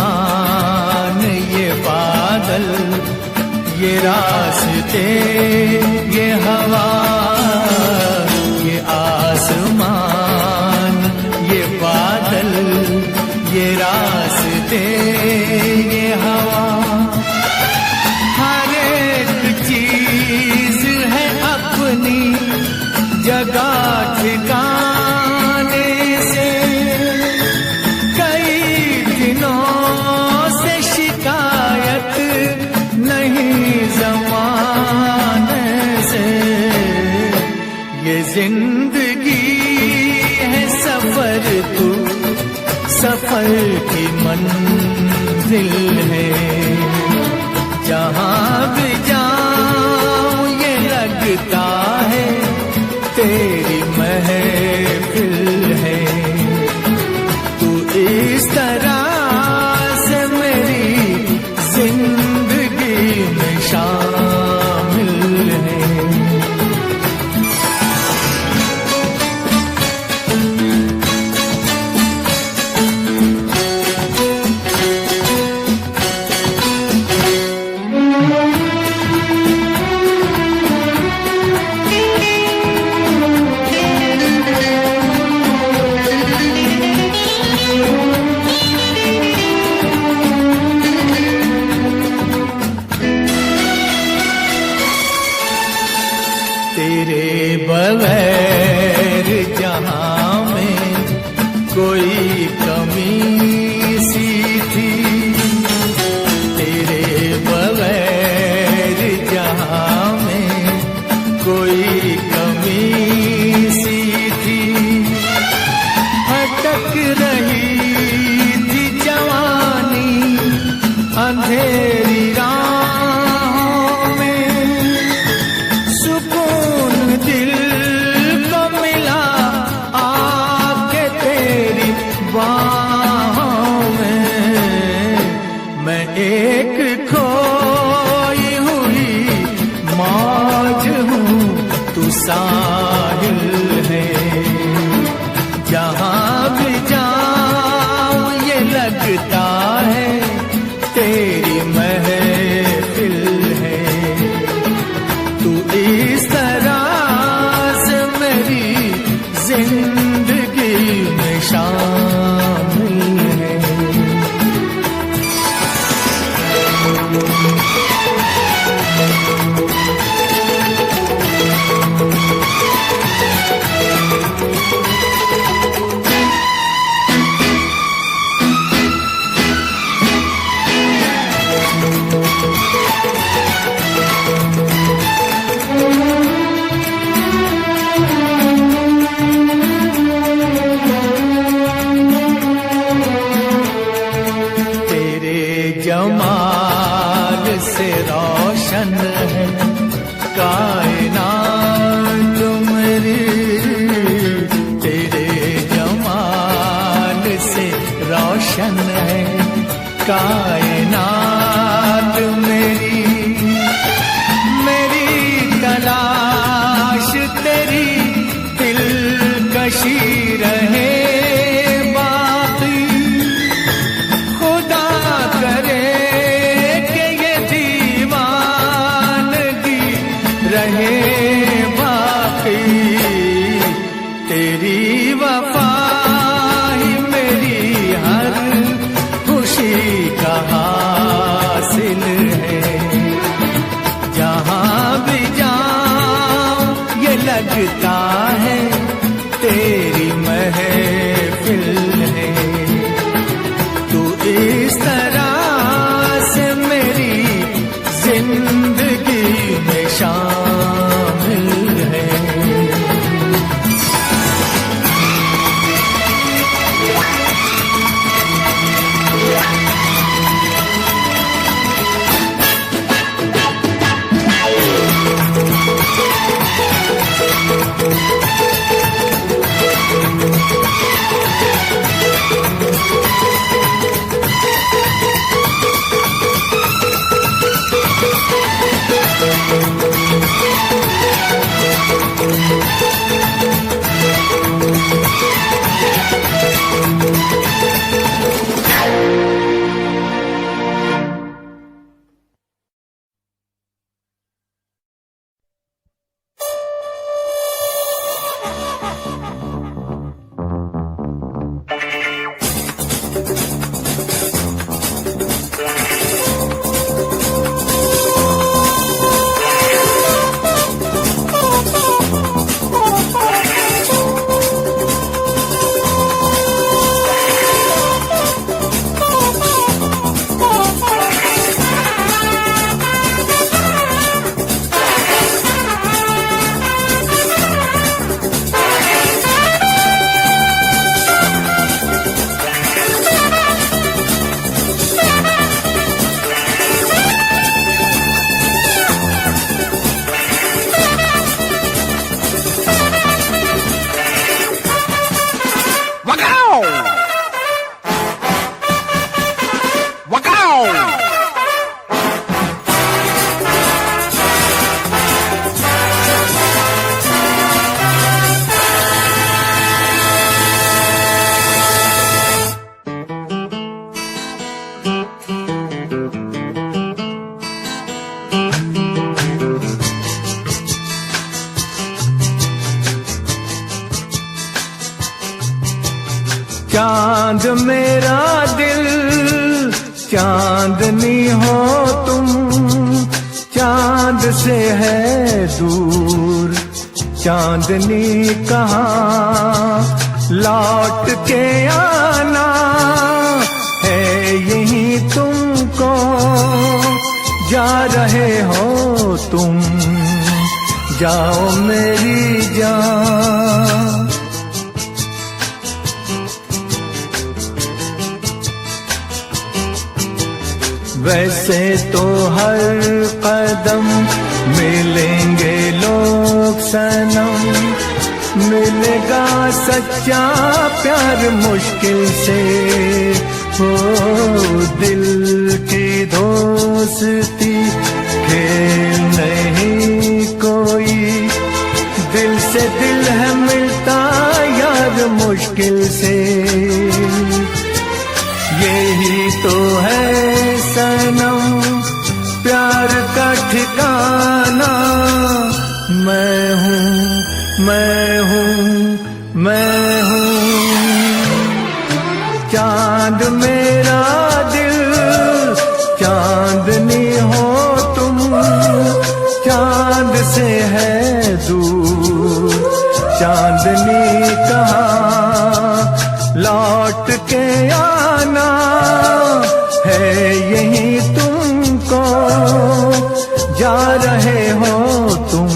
तूफान, ये बादल, ये रास्ते, ये हवा, ये आसमान, ये बादल, ये रास्ते, ये हवा, हर एक चीज है अपनी जगह ठिकाने से। कई दिनों से शिकायत नहीं ज़माने से। ये जिंदगी है सफर, तू सफर की मंजिल है। जहाँ भी जाऊं ये लगता है तेरी महफिल है। तू इस तरह से मेरी जिंदगी में शामिल है। तेरे बगैर जहां में कोई कमी सी थी। तेरे बगैर जहां में कोई कमी सी थी। भटक रही थी जवानी अंधेरी राहों में। सुकून दिल को मिला आके तेरी बाहों में। मैं एक खोई हुई मौज हूँ, तू साहिल है। जहाँ भी जाऊं ये लगता है तेरी महफिल है। तू इस तरह से मेरी जिंदगी में शामिल है। जमाल से रोशन है कायनात मेरी। तेरे जमाल से रोशन है कायनात मेरी। मेरी तलाश तेरी दिलकशी रहे बाकी। खुदा करे रहे बाकी। तेरी वफा ही मेरी हर खुशी का हासिल है। जहाँ भी जाऊं ये लगता है तेरी महफिल है। तू इस तरह से मेरी जिंदगी में शामिल है। चांद मेरा दिल चांदनी हो तुम, चांद से है दूर चांदनी कहाँ लौट के आना है यहीं तुमको, जा रहे हो तुम जाओ मेरी जान। वैसे तो हर कदम मिलेंगे लोग सनम, मिलेगा सच्चा प्यार मुश्किल से, हो दिल की दोस्ती खेल नहीं कोई, दिल से दिल है मिलता यार मुश्किल से, यही तो है सनम प्यार का ठिकाना। मैं हूँ मैं हूँ मैं हूँ चांद मेरा दिल चांदनी हो तुम, चांद से है दूर चांदनी कहाँ लौट के आना है यहीं तुमको, जा रहे हो तुम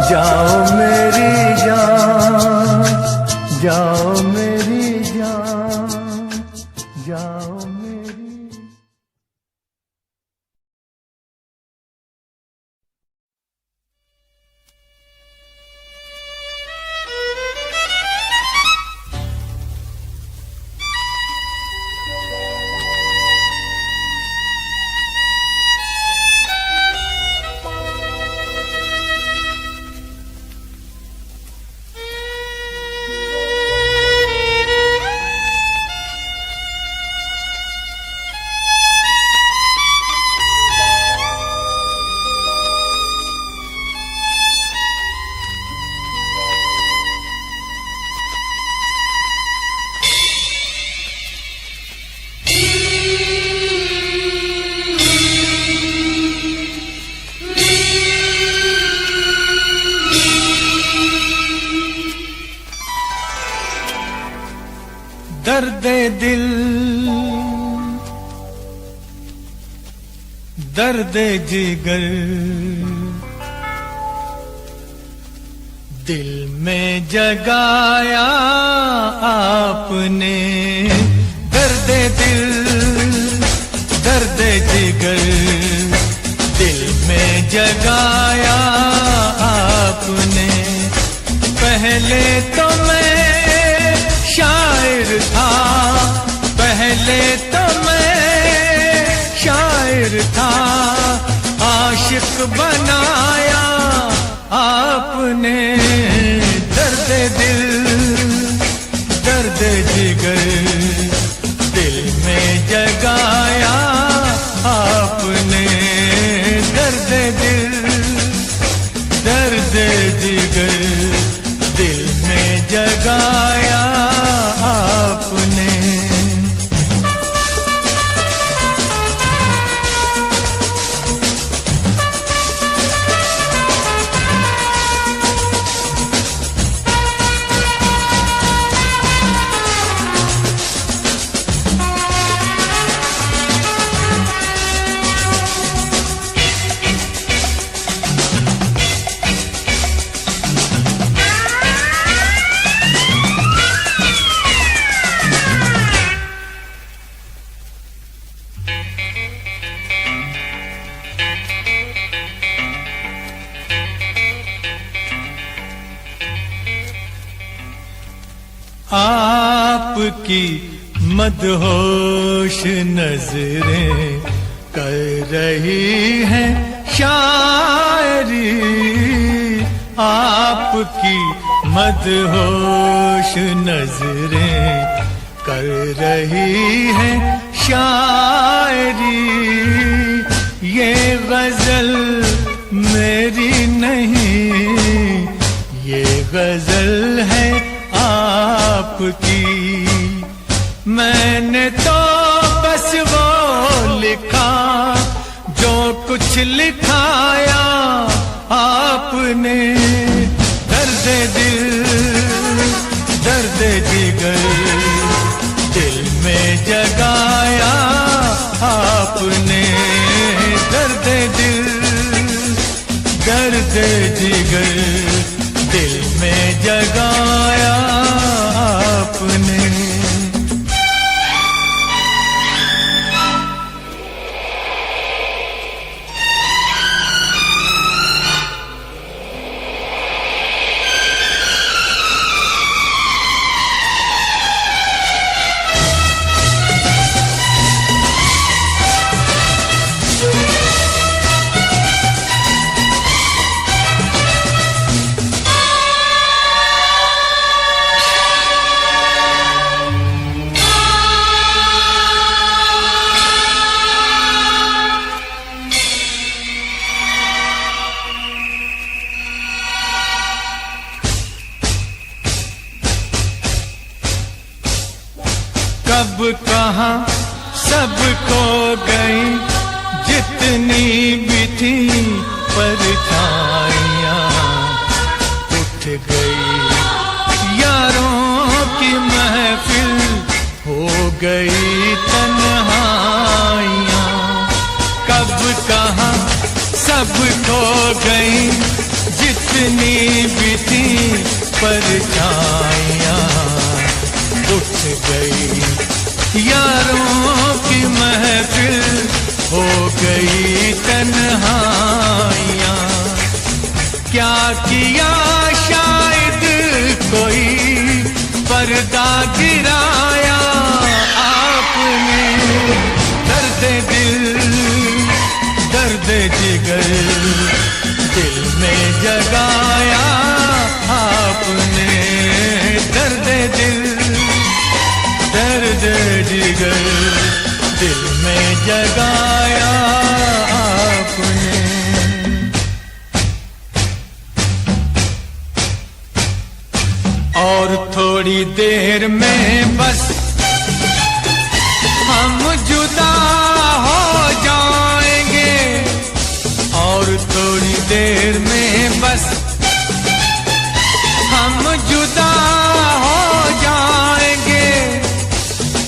जाओ मेरी जान, जाओ मेरी जान, जाओ मेरी। दर्द दिल दर्द जिगर दिल में जगाया आपने, दर्द दिल दर्द जिगर दिल में जगाया आपने। पहले तो मैं शायर था, पहले तो मैं शायर था, आशिक बनाया आपने। दर्द दिल दर्द जिगर दिल में जगाया आपने, दर्द दिल दर्द जिगर दिल में जगाया आपने। आपकी मदहोश नजरें कर रही हैं शायरी, आपकी मदहोश नजरें कर रही हैं शायरी। ये गजल मेरी नहीं, ये गजल है आपकी। मैंने तो बस वो लिखा जो कुछ लिखाया आपने। दर्द दिल दर्द जिगर दिल में जगाया आपने। दर्द दिल दर्द जिगर दिल में जगाया आपने। कब कहाँ सब खो गई जितनी भी थी परछाइयाँ। उठ गई यारों की महफिल, हो गई तन्हाइयाँ। कब कहाँ सब खो गई जितनी भी थी परछाइयाँ। उठ गई यारों की महफिल, हो गई तन्हाइयाँ। क्या किया शायद कोई पर्दा गिराया आपने। दर्द दिल दर्द जिगर दिल में जगाया आपने। दर्द दिल दर्द जिगर दिल में जगाया आपने। और थोड़ी देर में बस हम जुदा हो जाएंगे। और थोड़ी देर में बस हम जुदा हो जाएंगे।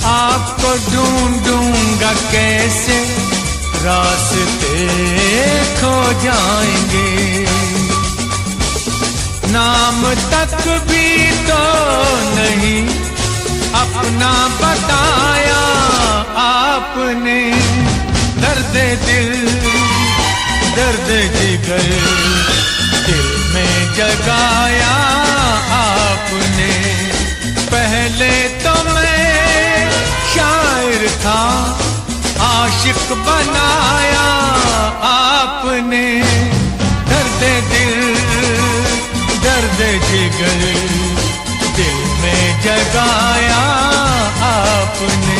आपको ढूंढूंगा कैसे रास्ते खो जाएंगे। नाम तक भी तो नहीं अपना बताया आपने। दर्द दिल दर्द जिगर दिल में जगाया आपने। पहले तो मैं शायर था, आशिक बनाया आपने। दर्द दिल दर्द जिगर दिल में जगाया आपने।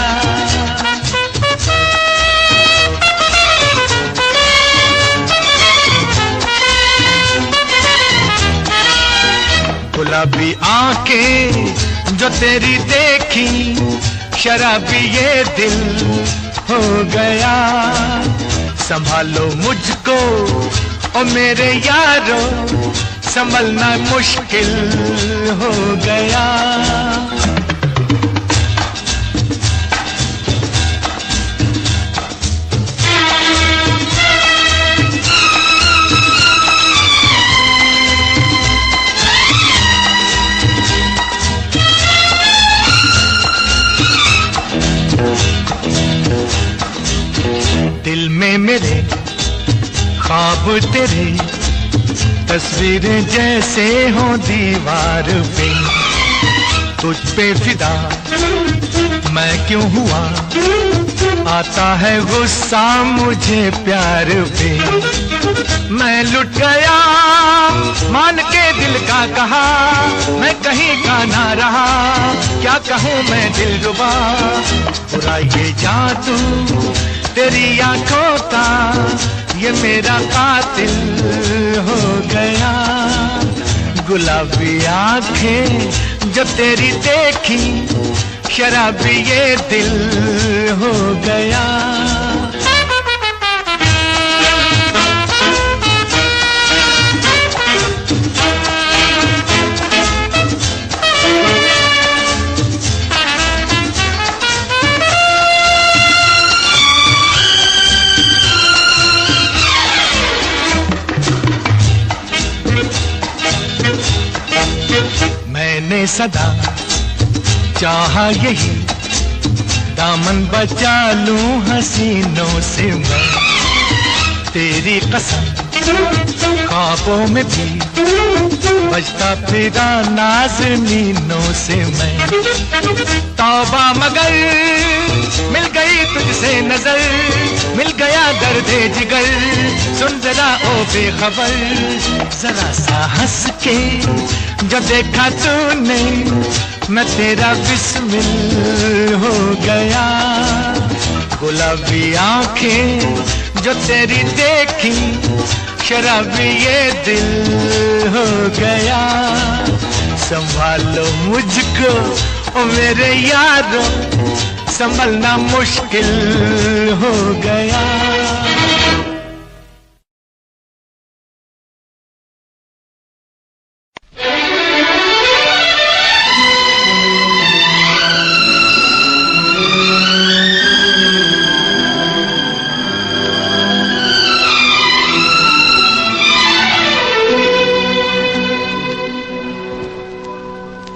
गुलाबी आंखें जो तेरी देखी, शराबी ये दिल हो गया। संभालो मुझको ओ मेरे यारो, संभलना मुश्किल हो गया। दिल में मेरे ख्वाब तेरे, तस्वीरें जैसे हो दीवार पे। तुझ पे फिदा मैं क्यों हुआ, आता है गुस्सा मुझे प्यार पे। मैं लुट गया मान के दिल का कहा, मैं कहीं का ना रहा, क्या कहूँ मैं दिलरुबा। बुरा ये जादू तेरी आंखों का, ये मेरा कातिल हो गया। गुलाबी आंखें जो तेरी देखी, शराबी ये दिल हो गया। मैंने सदा चाहा यही, दामन बचा लूं हसीनों से मैं। तेरी कसम ख्वाबों में भी बजता फिरा नाज़नीनों से मैं। तौबा मगर मिल गई तुझसे नजर, मिल गया दर्दे जिगर। सुन जरा ओ बेखबर, जरा सा हंस के जो देखा तूने, मैं तेरा बिस्मिल हो गया। गुलाबी आंखें जो तेरी देखी, शराबी ये दिल हो गया। संभालो मुझको ओ मेरे यारो, संभलना मुश्किल हो गया।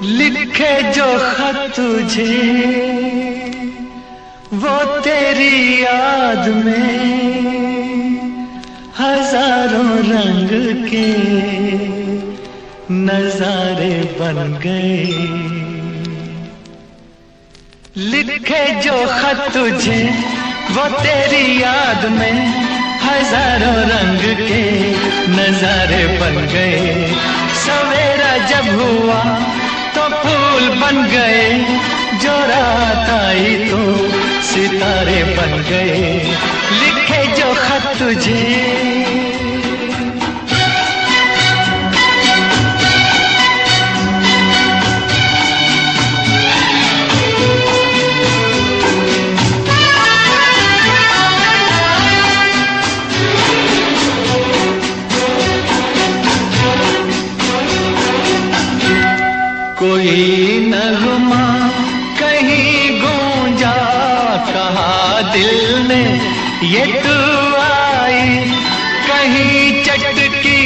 लिखे जो खत तुझे वो तेरी याद में, हजारों रंग के नजारे बन गए। लिखे जो खत तुझे वो तेरी याद में, हजारों रंग के नजारे बन गए। सवेरा जब हुआ तो फूल बन गए, जो रात आई तो सितारे बन गए। लिखे जो खत तुझे कोई नगमा कहीं गूंजा, कहा दिल ने ये तू आई। कहीं चटकी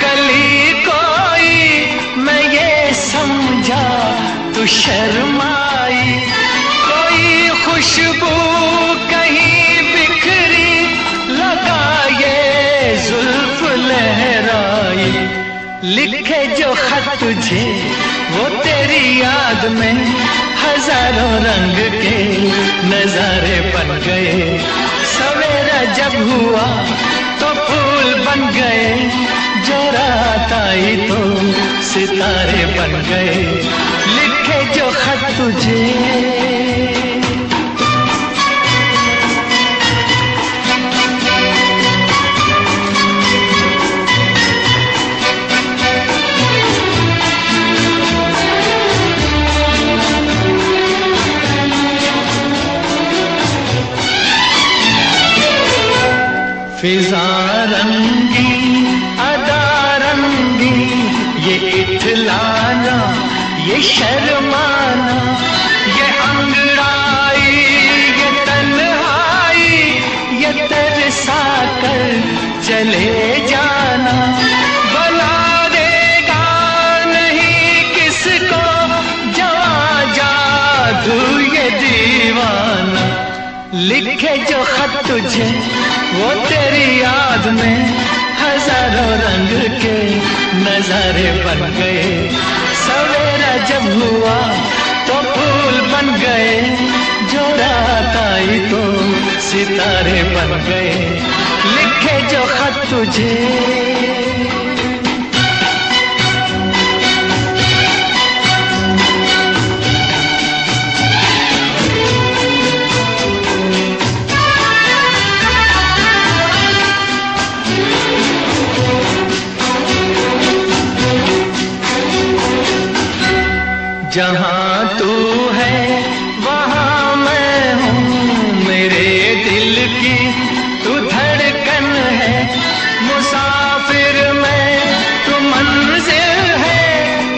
कली कोई, मैं ये समझा तू शर्माई। कोई खुशबू कहीं बिखरी, लगा ये जुल्फ लहराई। लिखे जो खत तुझे वो तेरी याद में, हजारों रंग के नजारे बन गए। सवेरा जब हुआ तो फूल बन गए, जो रात आई तो सितारे बन गए। लिखे जो खत तुझे फिजा रंगी अदा रंगी, ये इठलाना ये शर्माना, ये अंगड़ाई ये तन्हाई, ये तरसा कर चले जाना। बना देगा नहीं किसको जवां जादू ये दीवाना। लिखे जो खत तुझे वो तेरी याद में हजारों रंग के नजारे बन गए। सवेरा जब हुआ तो फूल बन गए, जो रात आई तो सितारे बन गए। लिखे जो खत तुझे जहाँ तू है वहाँ मैं हूँ, मेरे दिल की तू धड़कन है। मुसाफिर मैं तू मंजिल है,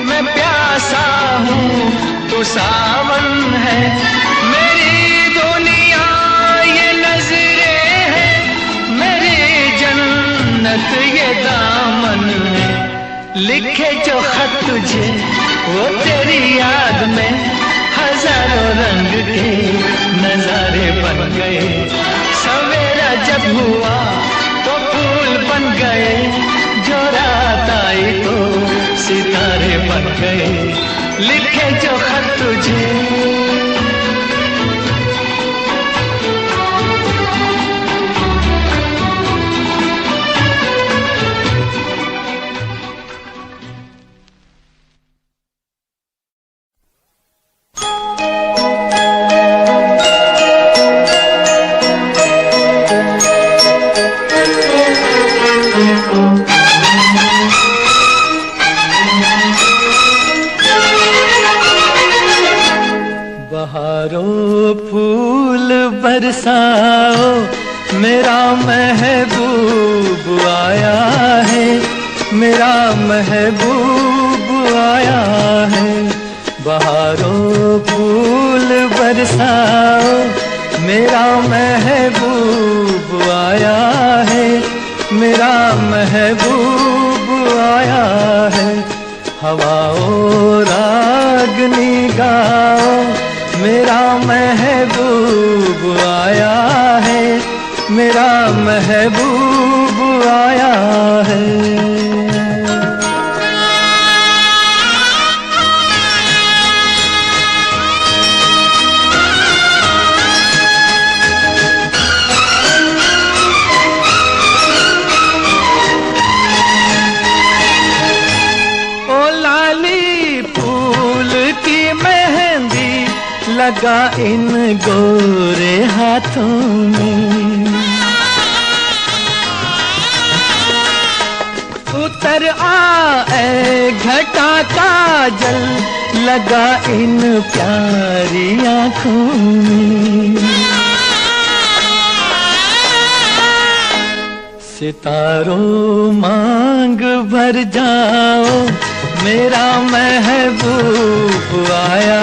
मैं प्यासा हूँ तू सावन है। मेरी दुनिया ये नजरें है, मेरी जन्नत ये दामन है। लिखे जो खत तुझे वो तेरी याद में हजारों रंग के नजारे बन गए। सवेरा जब हुआ तो फूल बन गए, जो रात आई तो सितारे बन गए। लिखे जो खत तुझे बरसाओ, मेरा महबूब आया है, मेरा महबूब आया है। बहारों फूल बरसाओ, मेरा महबूब आया है, मेरा महबूब आया है। हवाओं रागनी गाओ, मेरा महबूब आया है, मेरा महबूब आया है। ओ लाली फूल की मेहंदी लगा इन गोरे हाथों में, उतर आए घटा काजल लगा इन प्यारी आँखों में। सितारों मांग भर जाओ, मेरा महबूब आया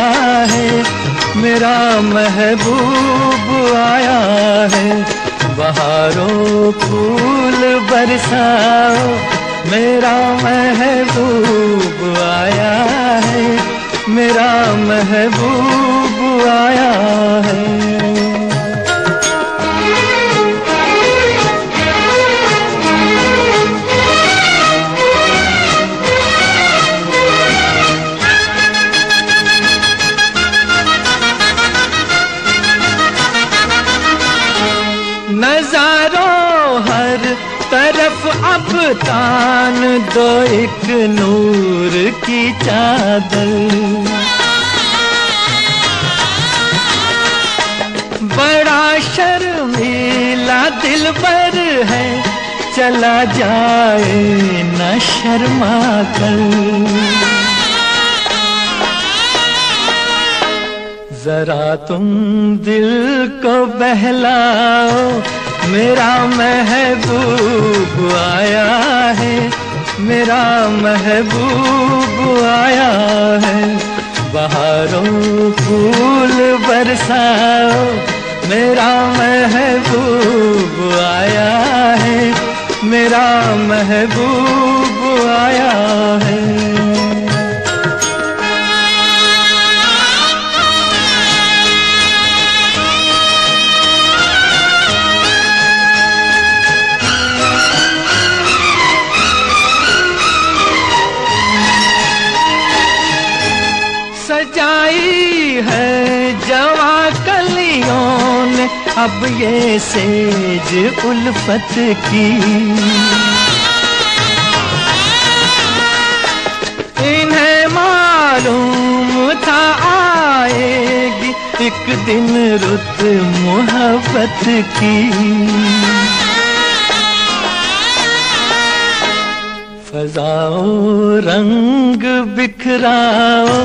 है, मेरा महबूब आया है। बहारों फूल बरसाओ, मेरा महबूब आया है, मेरा महबूब आया है। नजारों हर तरफ अब तान दो एक नूर की चादर, बड़ा शर्मीला दिलबर है, चला जाए न शर्मा कर। जरा तुम दिल को बहलाओ, मेरा महबूब आया है, मेरा महबूब आया है। बहारों फूल बरसाओ, मेरा महबूब आया है, मेरा महबूब आया है। सजाई है जवा कलियों ने अब ये सेज उल्फत की। इन्हें मालूम था आएगी एक दिन रुत मोहब्बत की। फजाओ रंग बिखराओ,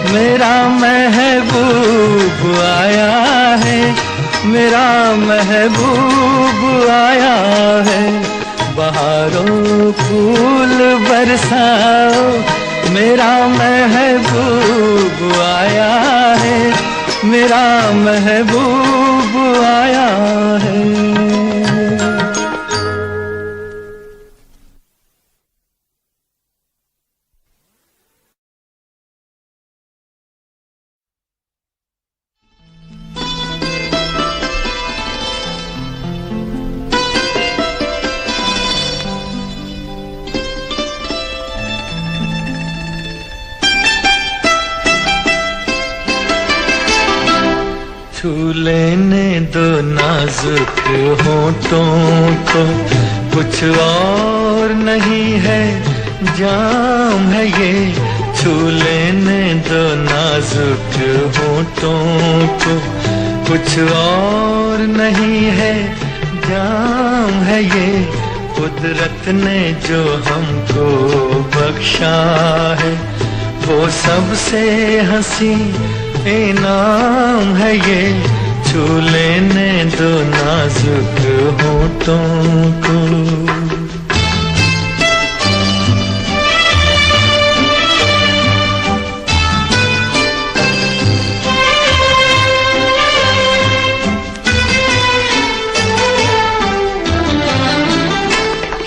मेरा महबूब आया है, मेरा महबूब आया है। बहारों फूल बरसाओ, मेरा महबूब आया है, मेरा महबूब आया है। छू लेने दो नाजुक होठों को, कुछ और नहीं है जाम है ये। छू लेने दो नाजुक होठों को, कुछ और नहीं है जाम है ये। कुदरत ने जो हमको बख्शा है, वो सबसे हंसी इनाम है ये। छू लेने दो नाजुक होठों को।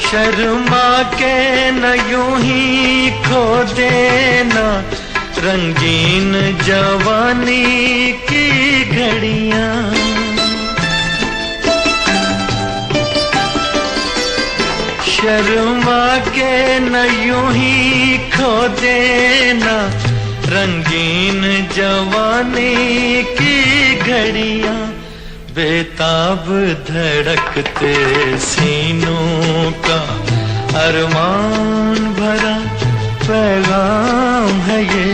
शर्मा के न यूं ही खो देना रंगीन जवानी की घड़ियां। शर्मा के न यूं ही खो देना रंगीन जवानी की घड़ियां। बेताब धड़कते सीनों का अरमान भरा पैगाम है ये।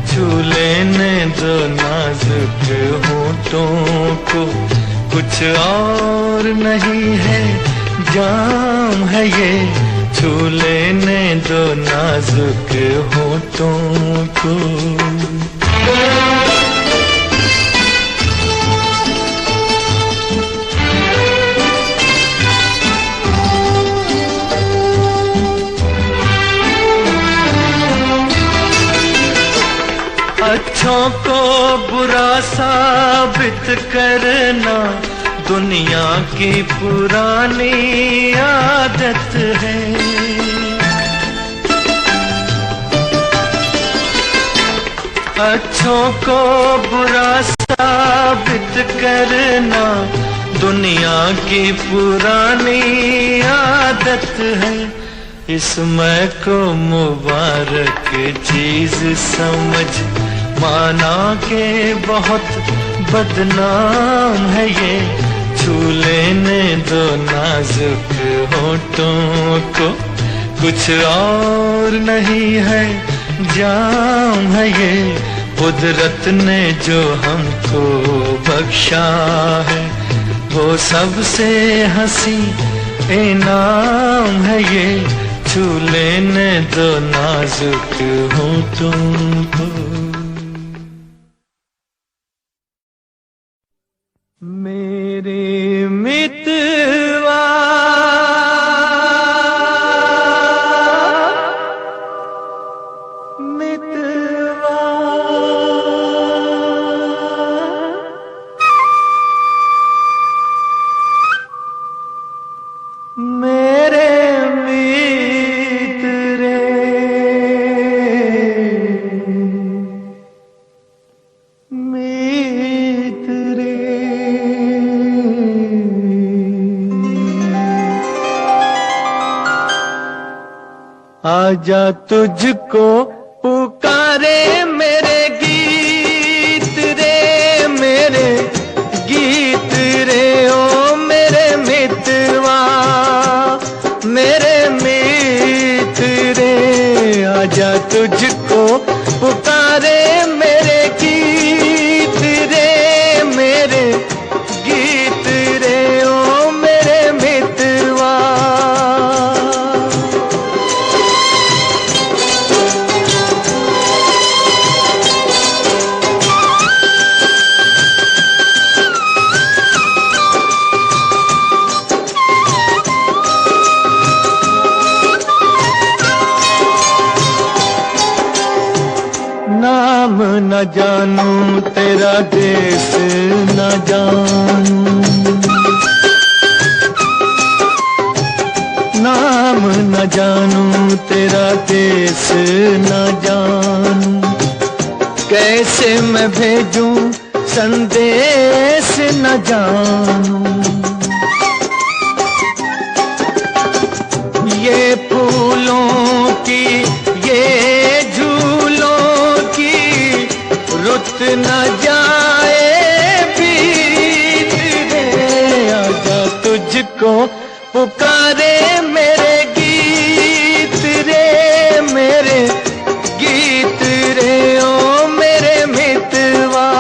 छू लेने दो नाजुक होठों को, कुछ और नहीं है जाम है ये। छू लेने दो नाजुक होठों को। अच्छों को बुरा साबित करना दुनिया की पुरानी आदत है। अच्छों को बुरा साबित करना दुनिया की पुरानी आदत है। इसमें को मुबारक चीज समझ माना के बहुत बदनाम है ये। छू लेने दो नाजुक होठों को, कुछ और नहीं है जाम है ये। कुदरत ने जो हमको बख्शा है, वो सबसे हंसी इनाम है ये। छू लेने दो नाजुक होठों को। मेरे मित्र आजा तुझको पुकारे मेरे गीत रे, मेरे गीत रे ओ मेरे मितवा, मेरे मित रे। आजा तुझको पुकारे मेरे गीत रे, मेरे गीत रे ओ मेरे मितवा। नाम न जानूं तेरा देश न जानूं, नाम न जानूं तेरा देश न जानूं। कैसे मैं भेजूं संदेश न जानूं। ये फूलों की ये रुत न जाए बीत रे। आजा तुझको पुकारे मेरे गीत रे, मेरे गीत रे ओ मेरे मितवा।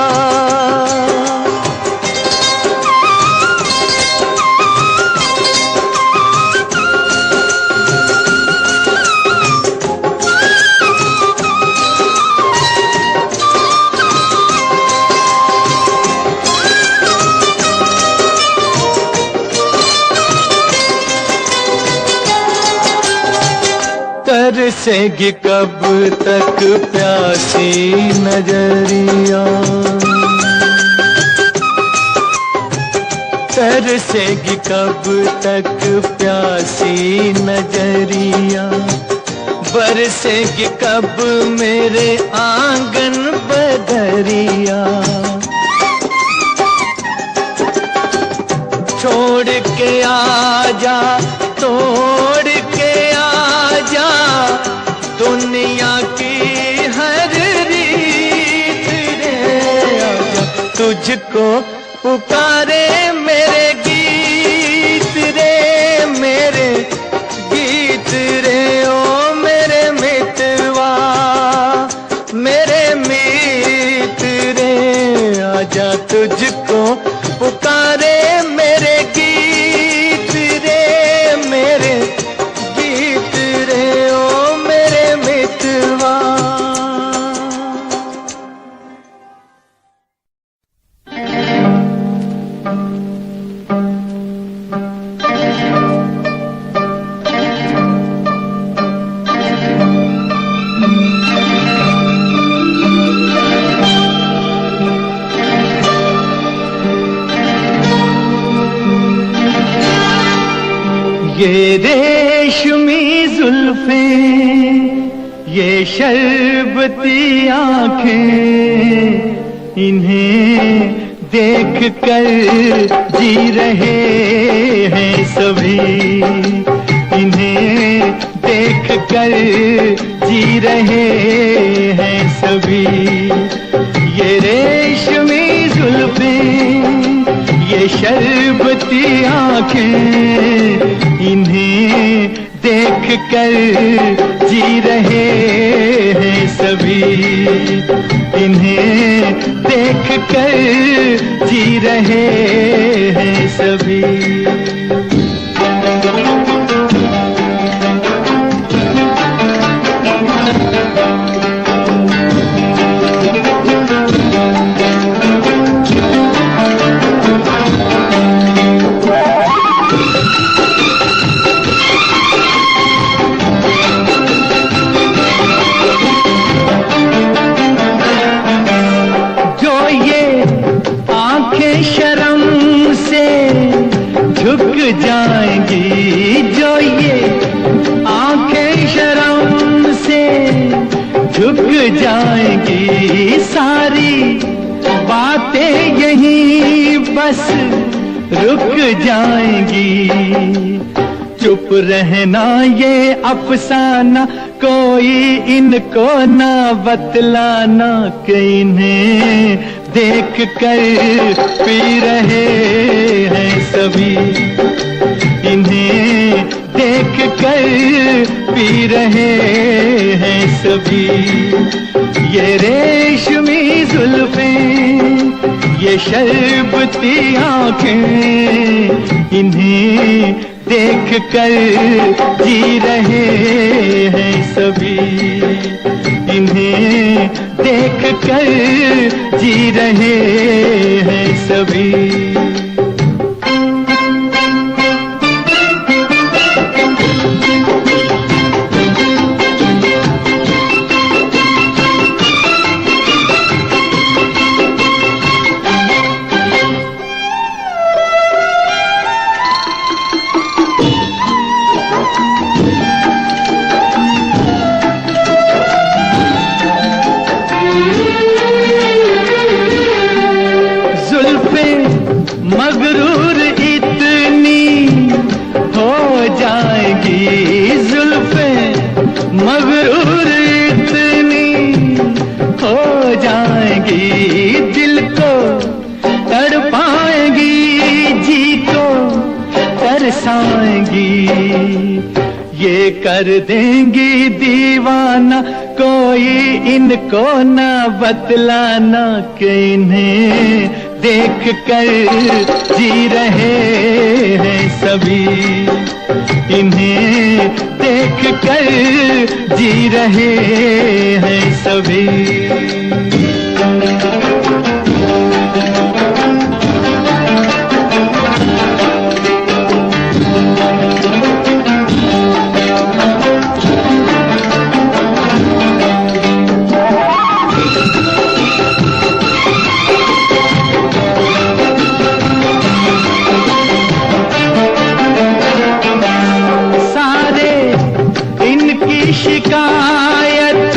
तरसेगी कब तक प्यासी नजरिया, तरसेगी कब तक प्यासी नजरिया। बरसेगी कब मेरे आंगन बदरिया। छोड़ के आजा तोड़ के आजा दुनिया की हर रीत रे। आजा तुझको पुकारे मेरे गीत रे, मेरे गीत रे ओ मेरे मितवा, मेरे मित रे। आजा तुझको पुकारे मेरे गीत रे, मेरे गीत रे ओ मेरे मितवा। ये रेशमी जुल्फें, ये शरबती आंखें, इन्हें देख कर जी रहे हैं सभी, इन्हें देख कर जी रहे हैं सभी। ये रेशमी जुल्फें, ये शरबती आंखें, इन्हें देख कर जी रहे हैं सभी, इन्हें देख कर जी रहे हैं सभी। झुक जाएंगी जो ये आंखें शर्म से झुक जाएंगी, सारी बातें यहीं बस रुक जाएंगी। चुप रहना ये अफसाना, कोई इनको ना बतलाना कि इन्हें देख कर पी रहे हैं सभी, इन्हें देख कर पी रहे हैं सभी। ये रेशमी जुल्फें, ये शरबती आंखें, इन्हें देख कर जी रहे हैं सभी, इन्हें देख कर जी रहे हैं सभी। मगरूर इतनी हो जाएगी, जुल्फें मगरूर इतनी हो जाएगी, दिल को तड़पाएंगी, जी को तरसाएंगी, ये कर देंगी दीवाना, कोई इनको ना बतलाना कि इन्हें देख कर जी रहे हैं सभी, इन्हें देख कर जी रहे हैं सभी। शिकायत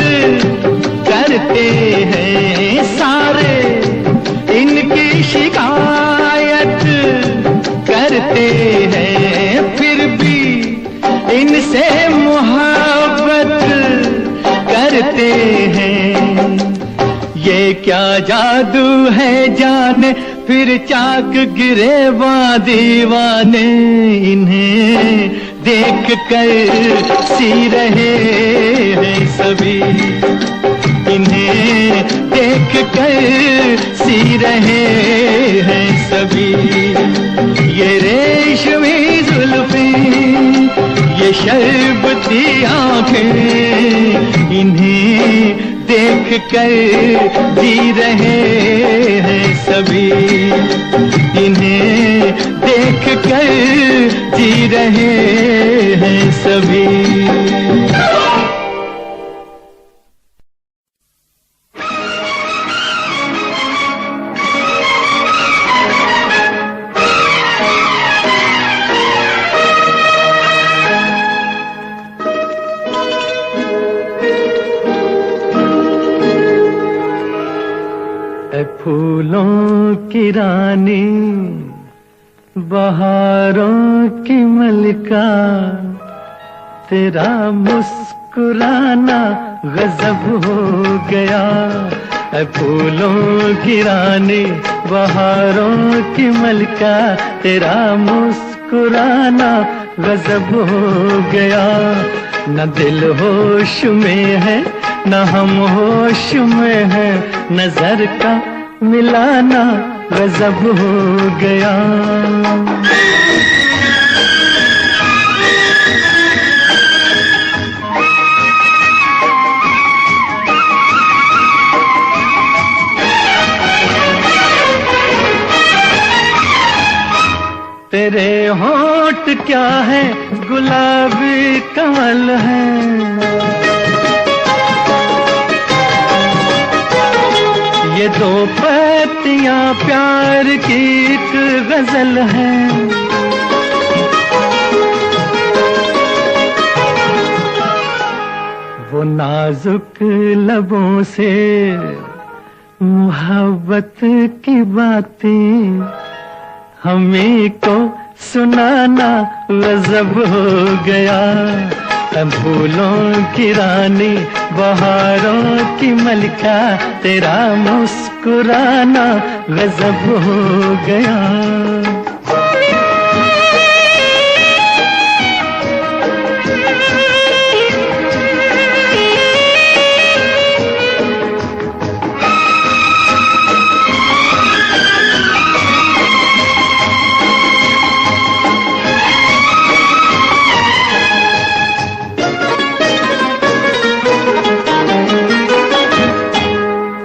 करते हैं सारे, इनकी शिकायत करते हैं, फिर भी इनसे मोहब्बत करते हैं। ये क्या जादू है जाने, फिर चाक गिरे दीवाने, इन्हें देख कर सी रहे हैं सभी, इन्हें देख कर सी रहे हैं सभी। ये रेशमी जुल्फें, ये शरबती आंखें, इन्हें देख कर जी रहे हैं सभी, इन्हें देख कर जी रहे हैं सभी। फूलों की रानी, बहारों की मलिका, तेरा मुस्कुराना गजब हो गया। फूलों की रानी, बहारों की मलिका, तेरा मुस्कुराना गजब हो गया। न दिल होश में है, न हम होश में है, नजर का मिलाना गजब हो गया। तेरे होंठ क्या है, गुलाबी कमल है, ये दो पत्तियां प्यार की एक गजल है। वो नाजुक लबों से मोहब्बत की बातें हमें को सुनाना गजब हो गया। फूलों की रानी बहारों की मलिका, तेरा मुस्कुराना गजब हो गया।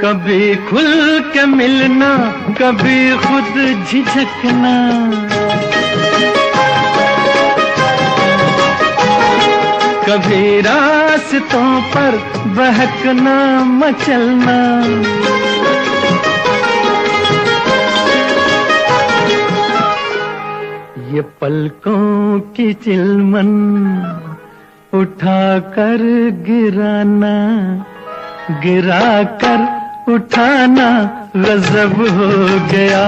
कभी खुल के मिलना, कभी खुद झिझकना, कभी रास्तों पर बहकना मचलना। ये पलकों की चिलमन उठाकर गिराना, गिरा कर उठाना गजब हो गया।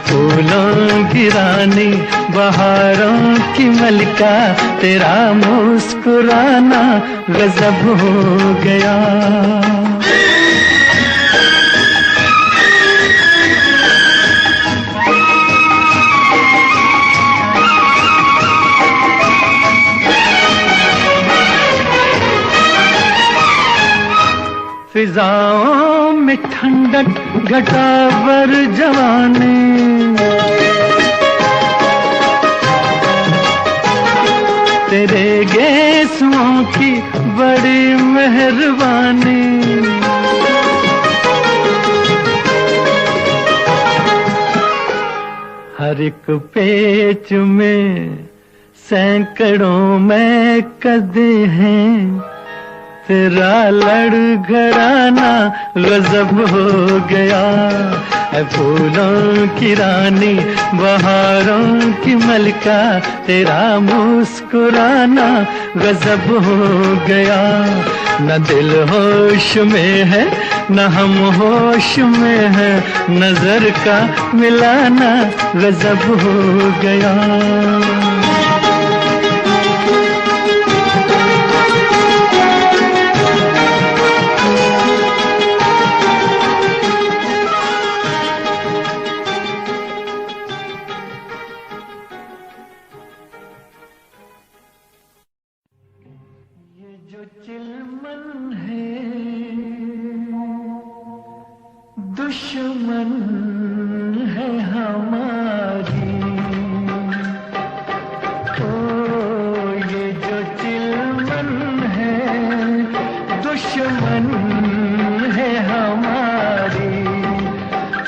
फूलों की रानी बहारों की मलिका, तेरा मुस्कुराना गजब हो गया। फिजाओं में ठंडक घटावर जवानी, तेरे गेसुओं की बड़ी मेहरबानी। हर एक पेच में सैकड़ों में कदे हैं, तेरा लड़खड़ाना गजब हो गया। फूलों की रानी बहारों की मलिका, तेरा मुस्कुराना गजब हो गया। न दिल होश में है न हम होश में है, नजर का मिलाना गजब हो गया। जो चिलमन है दुश्मन है हमारी, ओ ये जो चिलमन है दुश्मन है हमारी।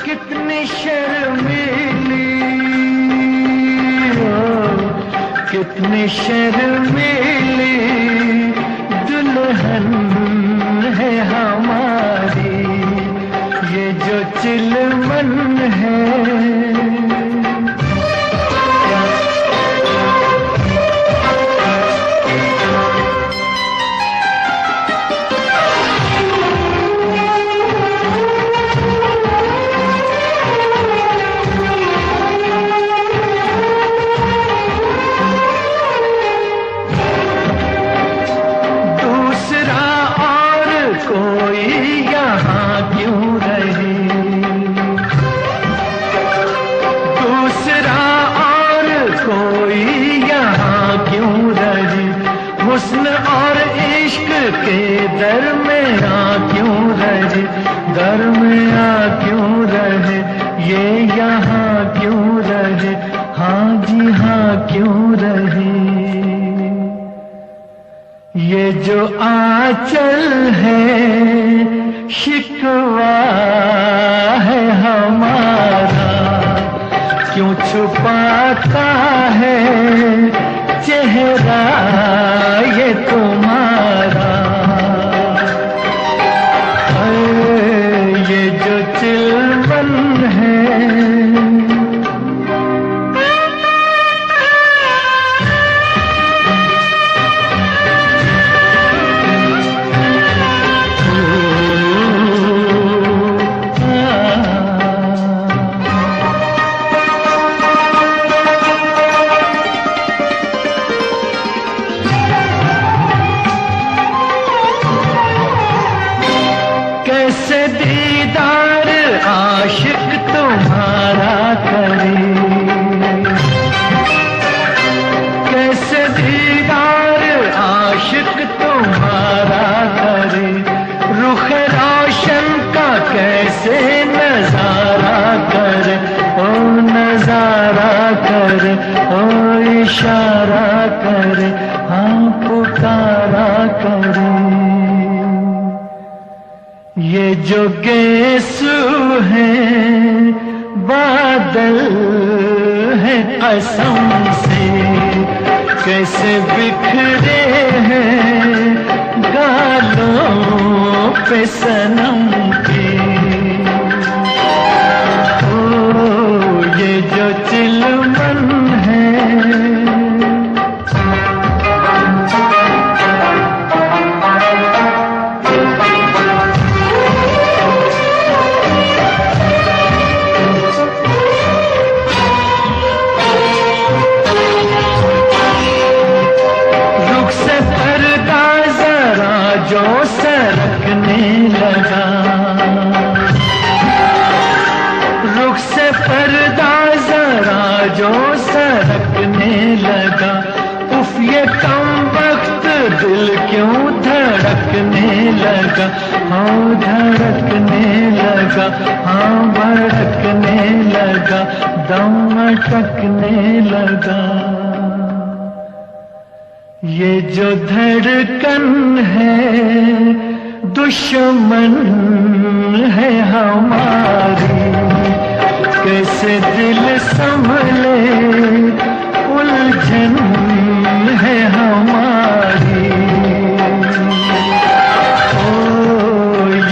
कितनी शर्मीली, ओ कितनी शर्मीली दुल्हन है हमारी, ये जो चिलमन है। हुस्न और इश्क के दरमियां क्यों रहे, दरमियां क्यों रहे, ये यहाँ क्यों रहे, हाँ जी हाँ क्यों रहे। ये जो आंचल है शिकवा है हमारा, क्यों छुपाता है चेहरा ये तुम्हारा। ये जो चिलमन है जो गेसू है बादल है कसम से, कैसे बिखरे हैं गालों पे सनम के। ओ ये जो चिलमन है जो सरकने लगा, रुख से पर्दा जरा जो सरकने लगा, उफ ये कमबख्त दिल क्यों धड़कने लगा, हाँ धड़कने लगा, हाँ भड़कने लगा, दम अटकने लगा। ये जो धड़कन है दुश्मन है हमारी, कैसे दिल संभले उलझन है हमारी। ओ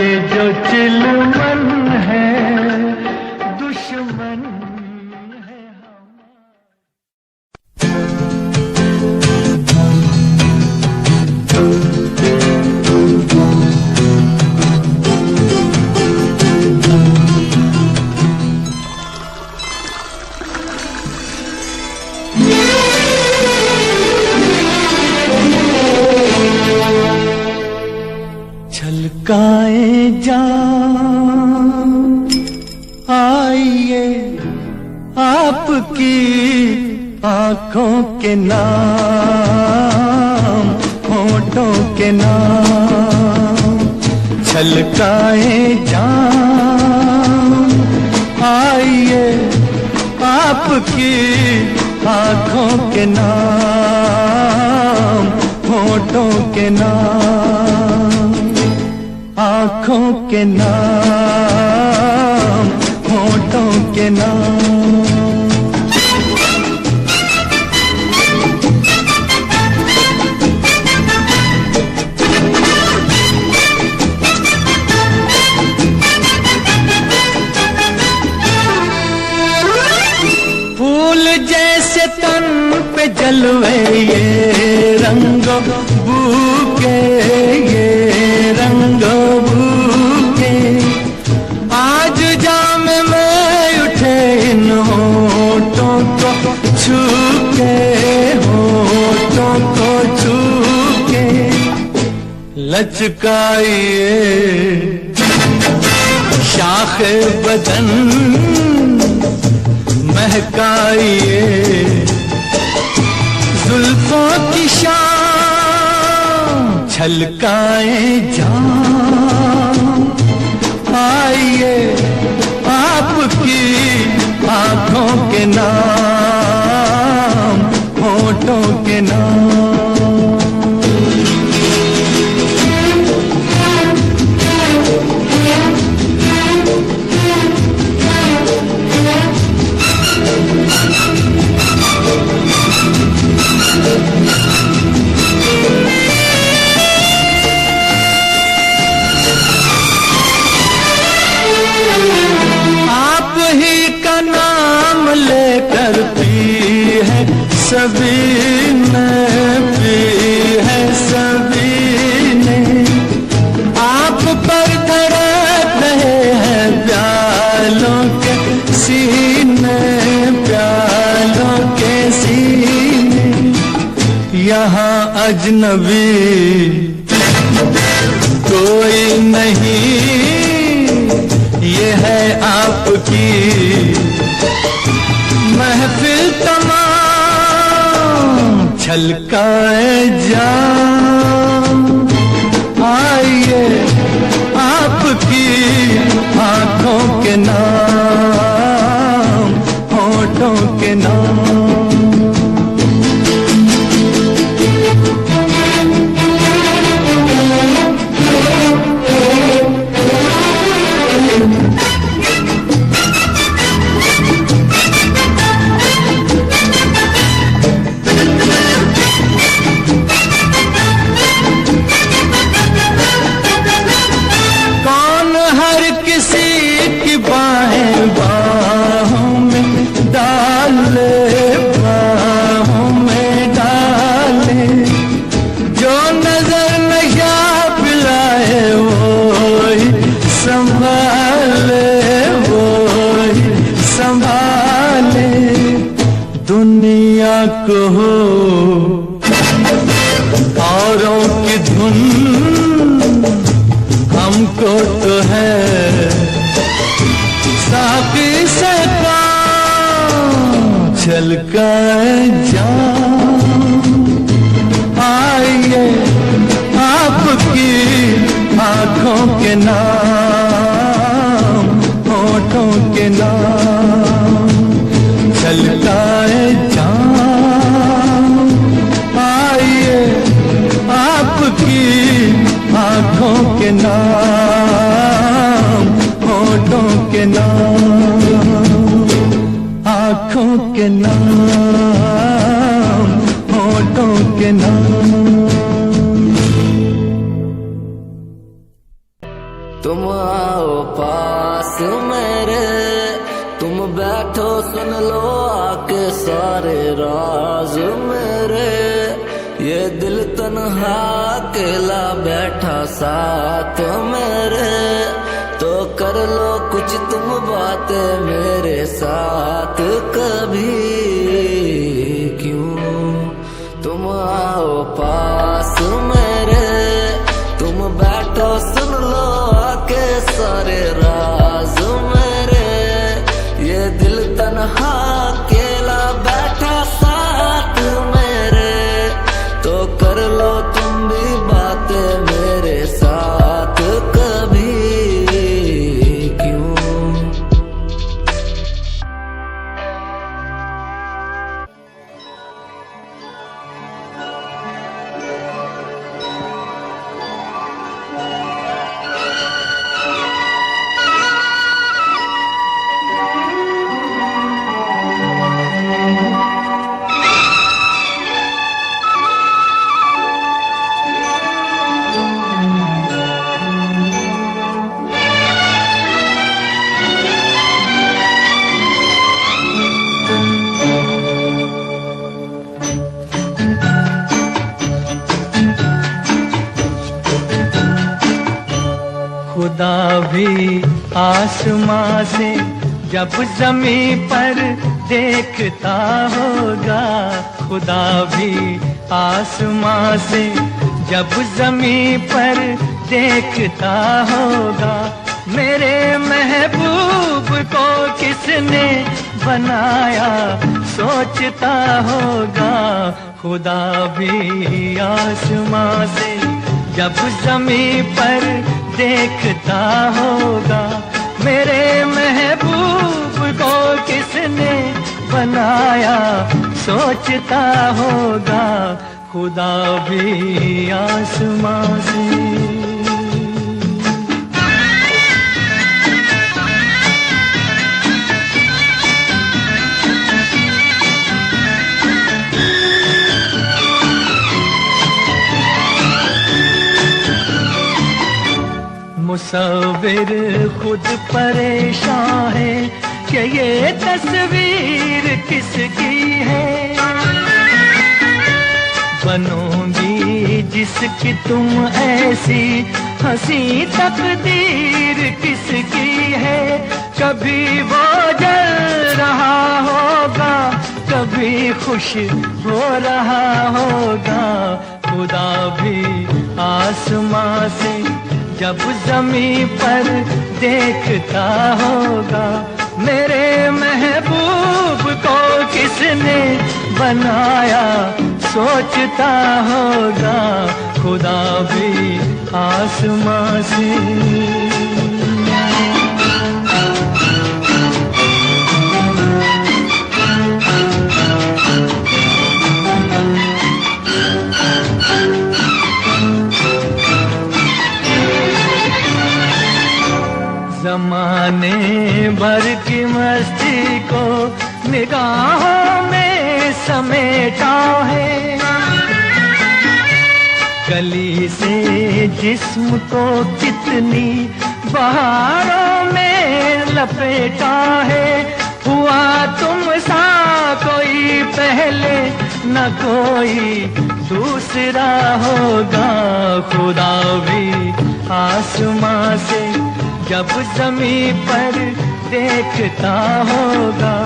ये जो चिलमन है दुश्मन है हमारी। छलकाए जान आइए आपकी आंखों के नाम, होठों के नाम। छलकाए जान आइए आपकी आंखों के नाम, होठों के नाम, आंखों के नाम, होठों के नाम। फूल जैसे तन पे जलवे ये रंगों बूके, ये रंगों बूके, आज जाम में उठे इन होठों को छू के, होठों को छू के। लचकाइए शाखे बदन, महकाइए जुल्फों की शाम। छलकाए जान आइए आपकी आंखों के नाम, होठों के नाम। आप ही का नाम लेकर पी है सभी ने, पी है सभी ने। आप पर धड़क रहे हैं प्यालों के सीने, प्यालों के सीने। यहाँ अजनबी कोई नहीं, ये है आपकी महफिल तमाम। छलकाए जान आइए आपकी आंखों के नाम, होठों के नाम। को हो औरों की धुन, हमको तो है साकी से काम छलका जाम। आइए आपकी आंखों के नाम, होठों के नाम छलकाए जाम। आइए आपकी आंखों के नाम, होठों के नाम, आंखों के नाम, होठों के नाम। तुम आओ पास मेरे, तुम बैठो सुन लो आके सारे राज मेरे। ये दिल तन्हा अकेला बैठा साथ मेरे, तो कर लो कुछ तुम बातें मेरे साथ कभी। क्यों तुम आओ पास मेरे, तुम बैठो सुन लो आके सारे राज मेरे। ये दिल तन्हा अकेला बैठा साथ मेरे, तो कर लो तुम भी बातें मेरे साथ कभी। क्यों खुदा भी आसमां से जब ज़मीं पर देखता होगा, खुदा भी आसमां से जब ज़मीं पर देखता होगा। मेरे महबूब को किसने बनाया सोचता होगा। खुदा भी आसमां से जब ज़मीं पर देखता होगा। मेरे महबूब को किसने बनाया सोचता होगा। खुदा भी आसमां से। मुसव्विर खुद परेशान है कि ये तस्वीर किसकी है। बनोगी जिसकी तुम ऐसी हंसी तकदीर किसकी है। कभी वो जल रहा होगा, कभी खुश हो रहा होगा। खुदा भी आसमां से जब ज़मीं पर देखता होगा। मेरे महबूब को किसने बनाया सोचता होगा। खुदा भी आसमां से। ज़माने भर की मस्ती को निगाहों में समेटा है। कली से जिस्म को कितनी बहारों में लपेटा है। हुआ तुम सा कोई पहले न कोई दूसरा होगा। खुदा भी आसमां से जब ज़मीं पर देखता होगा।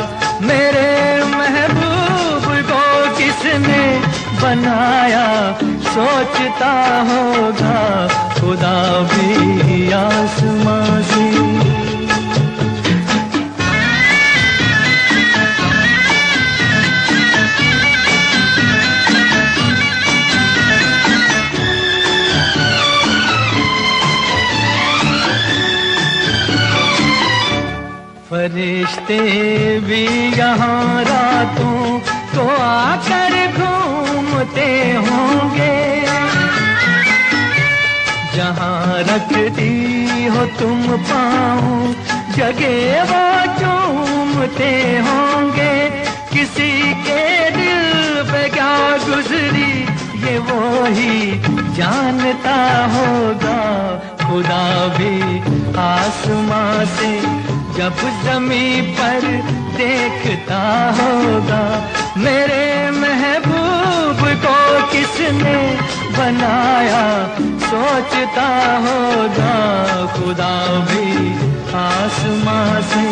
मेरे महबूब को किस किसने बनाया, सोचता होगा खुदा भी आसमां से। फरिश्ते भी यहाँ रातों को आकर घूमते होंगे, जहाँ रखती हो तुम पाँव जगह वो चूमते होंगे। किसी के दिल पे क्या गुजरी ये वो ही जानता होगा, खुदा भी आसमां से जब ज़मीं पर देखता होगा। मेरे महबूब को किसने बनाया, सोचता होगा खुदा भी आसमां से।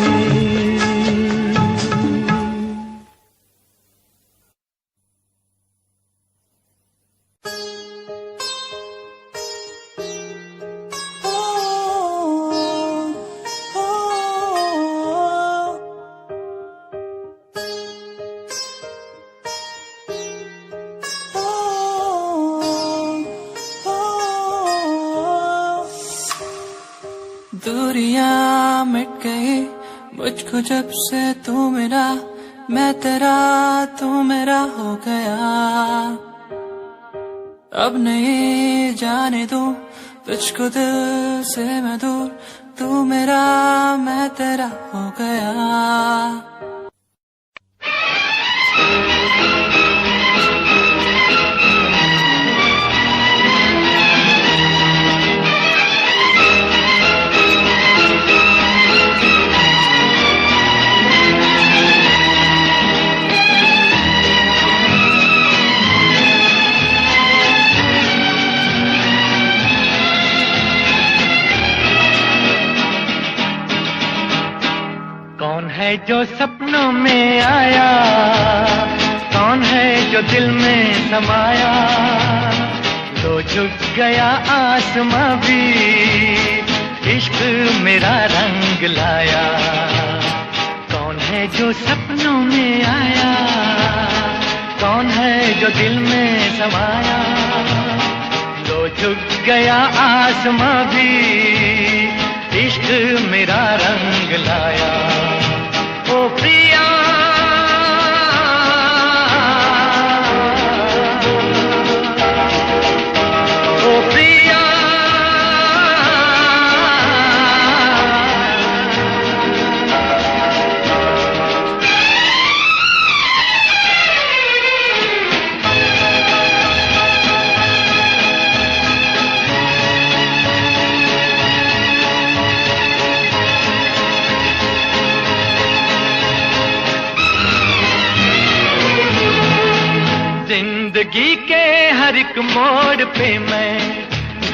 दूरियां मिट गई मुझको जब से तू मेरा, मैं तेरा तू मेरा हो गया। अब नहीं जाने दूं तुझको दिल से मैं दूर, तू मेरा मैं तेरा हो गया। है जो सपनों में आया, कौन है जो दिल में समाया, तो झुक गया आसमां भी इश्क मेरा रंग लाया। कौन है जो सपनों में आया, कौन है जो दिल में समाया, तो झुक गया आसमां भी इश्क मेरा रंग लाया। ओ प्रिया ओ प्रिया जिंदगी के हर एक मोड़ पे मैं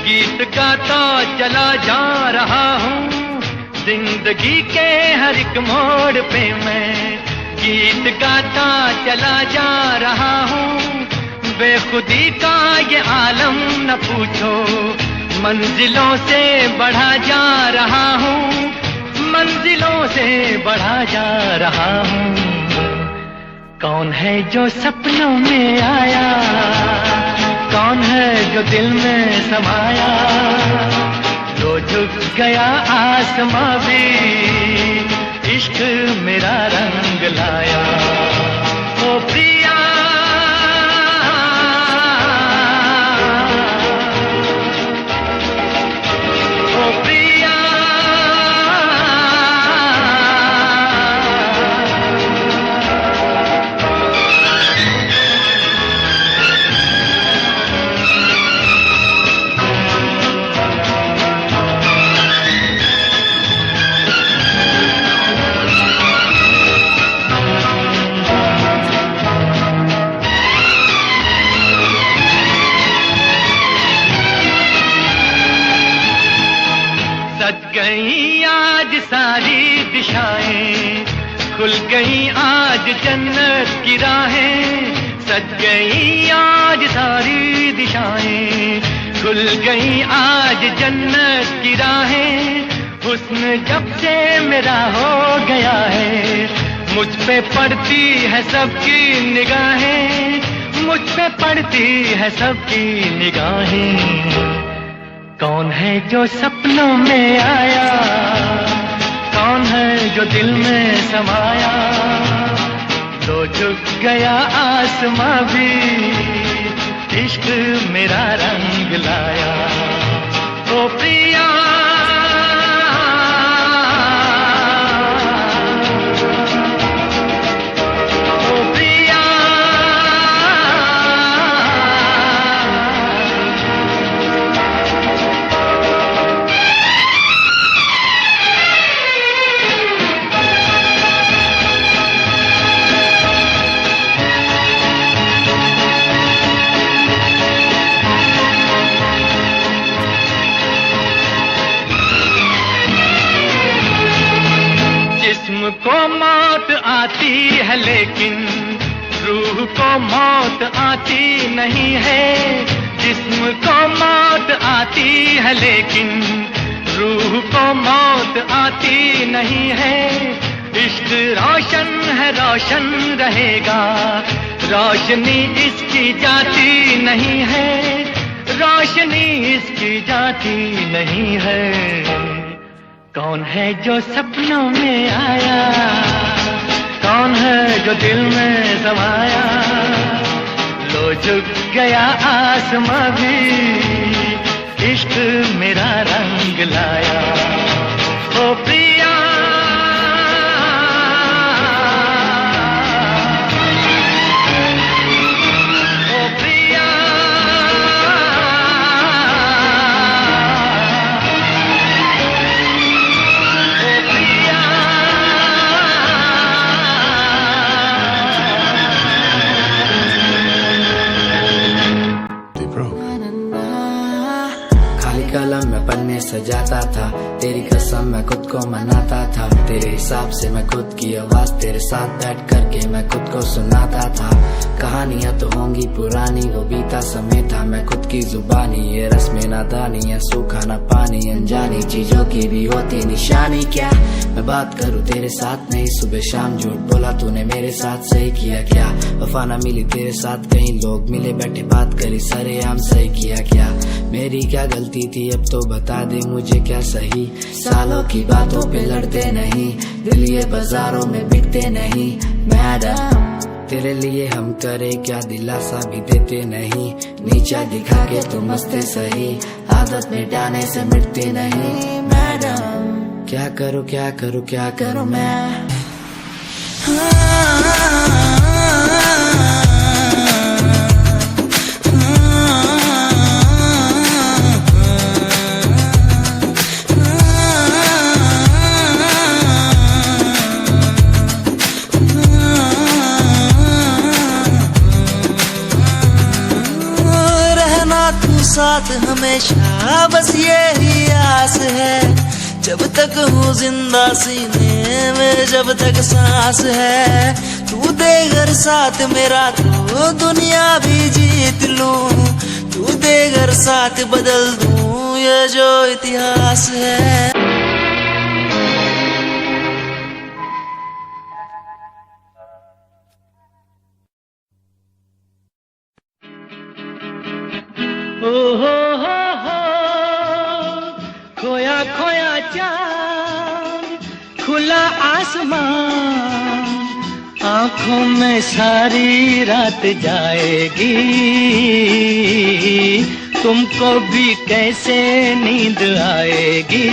गीत गाता चला जा रहा हूँ। जिंदगी के हर एक मोड़ पे मैं गीत गाता चला जा रहा हूँ। बेखुदी का ये आलम न पूछो, मंजिलों से बढ़ा जा रहा हूँ, मंजिलों से बढ़ा जा रहा हूँ। कौन है जो सपनों में आया, कौन है जो दिल में समाया, जो झुक गया आसमां भी इश्क मेरा रंग लाया। ओ प्रिया ओ प्रिया सज गई आज सारी दिशाएं, खुल गई आज जन्नत की राहें। सज गई आज सारी दिशाएं, खुल गई आज जन्नत की राहें। हुस्न जब से मेरा हो गया है, मुझ पे पड़ती है सबकी निगाहें, मुझ पे पड़ती है सबकी निगाहें। कौन है जो सपनों में आया, कौन है जो दिल में समाया, तो झुक गया आसमां भी, इश्क मेरा रंग लाया। ओ प्रिया को मौत आती है लेकिन रूह को मौत आती नहीं है। जिस्म को मौत आती है लेकिन रूह को मौत आती नहीं है। इश्क रोशन है रोशन रहेगा, रोशनी इसकी जाती नहीं है, रोशनी इसकी जाती नहीं है। कौन है जो सपनों में आया, कौन है जो दिल में समाया, लो झुक गया आसमां भी, इश्क मेरा रंग लाया। ओ प्रिया कलम में पन्ने सजाता था, तेरी कसम मैं खुद को मनाता था। तेरे हिसाब से मैं खुद की आवाज तेरे साथ बैठ करके मैं खुद को सुनाता था। कहानियां तो होंगी पुरानी, वो बीता समय था मैं खुद की जुबानी। ये रस्में नादानी है, सूखा ना पानी, अनजानी चीजों की भी होती निशानी। क्या मैं बात करूं तेरे साथ नहीं, सुबह शाम झूठ बोला तूने मेरे साथ, सही किया क्या? वफा ना मिली तेरे साथ, कहीं लोग मिले बैठे बात करी सरेआम, सही किया क्या? मेरी क्या गलती थी अब तो बता दे मुझे, क्या सही? सालों की बातों पे लड़ते नहीं, दिल ये बाजारों में बिकते नहीं। मैडम तेरे लिए हम करे क्या, दिलासा भी देते नहीं। नीचा दिखा के तुम हंसते सही, आदत मिटाने से मिटती नहीं। मैडम क्या करूं क्या करूं क्या करूं मैं? साथ हमेशा बस यही आस है, जब तक हूँ जिंदा सीने में, जब तक सांस है। तू दे घर साथ मेरा तो दुनिया भी जीत लूं, तू दे घर साथ बदल दूं ये जो इतिहास है। खोया खोया चांद, खुला आसमान, आंखों में सारी रात जाएगी, तुमको भी कैसे नींद आएगी।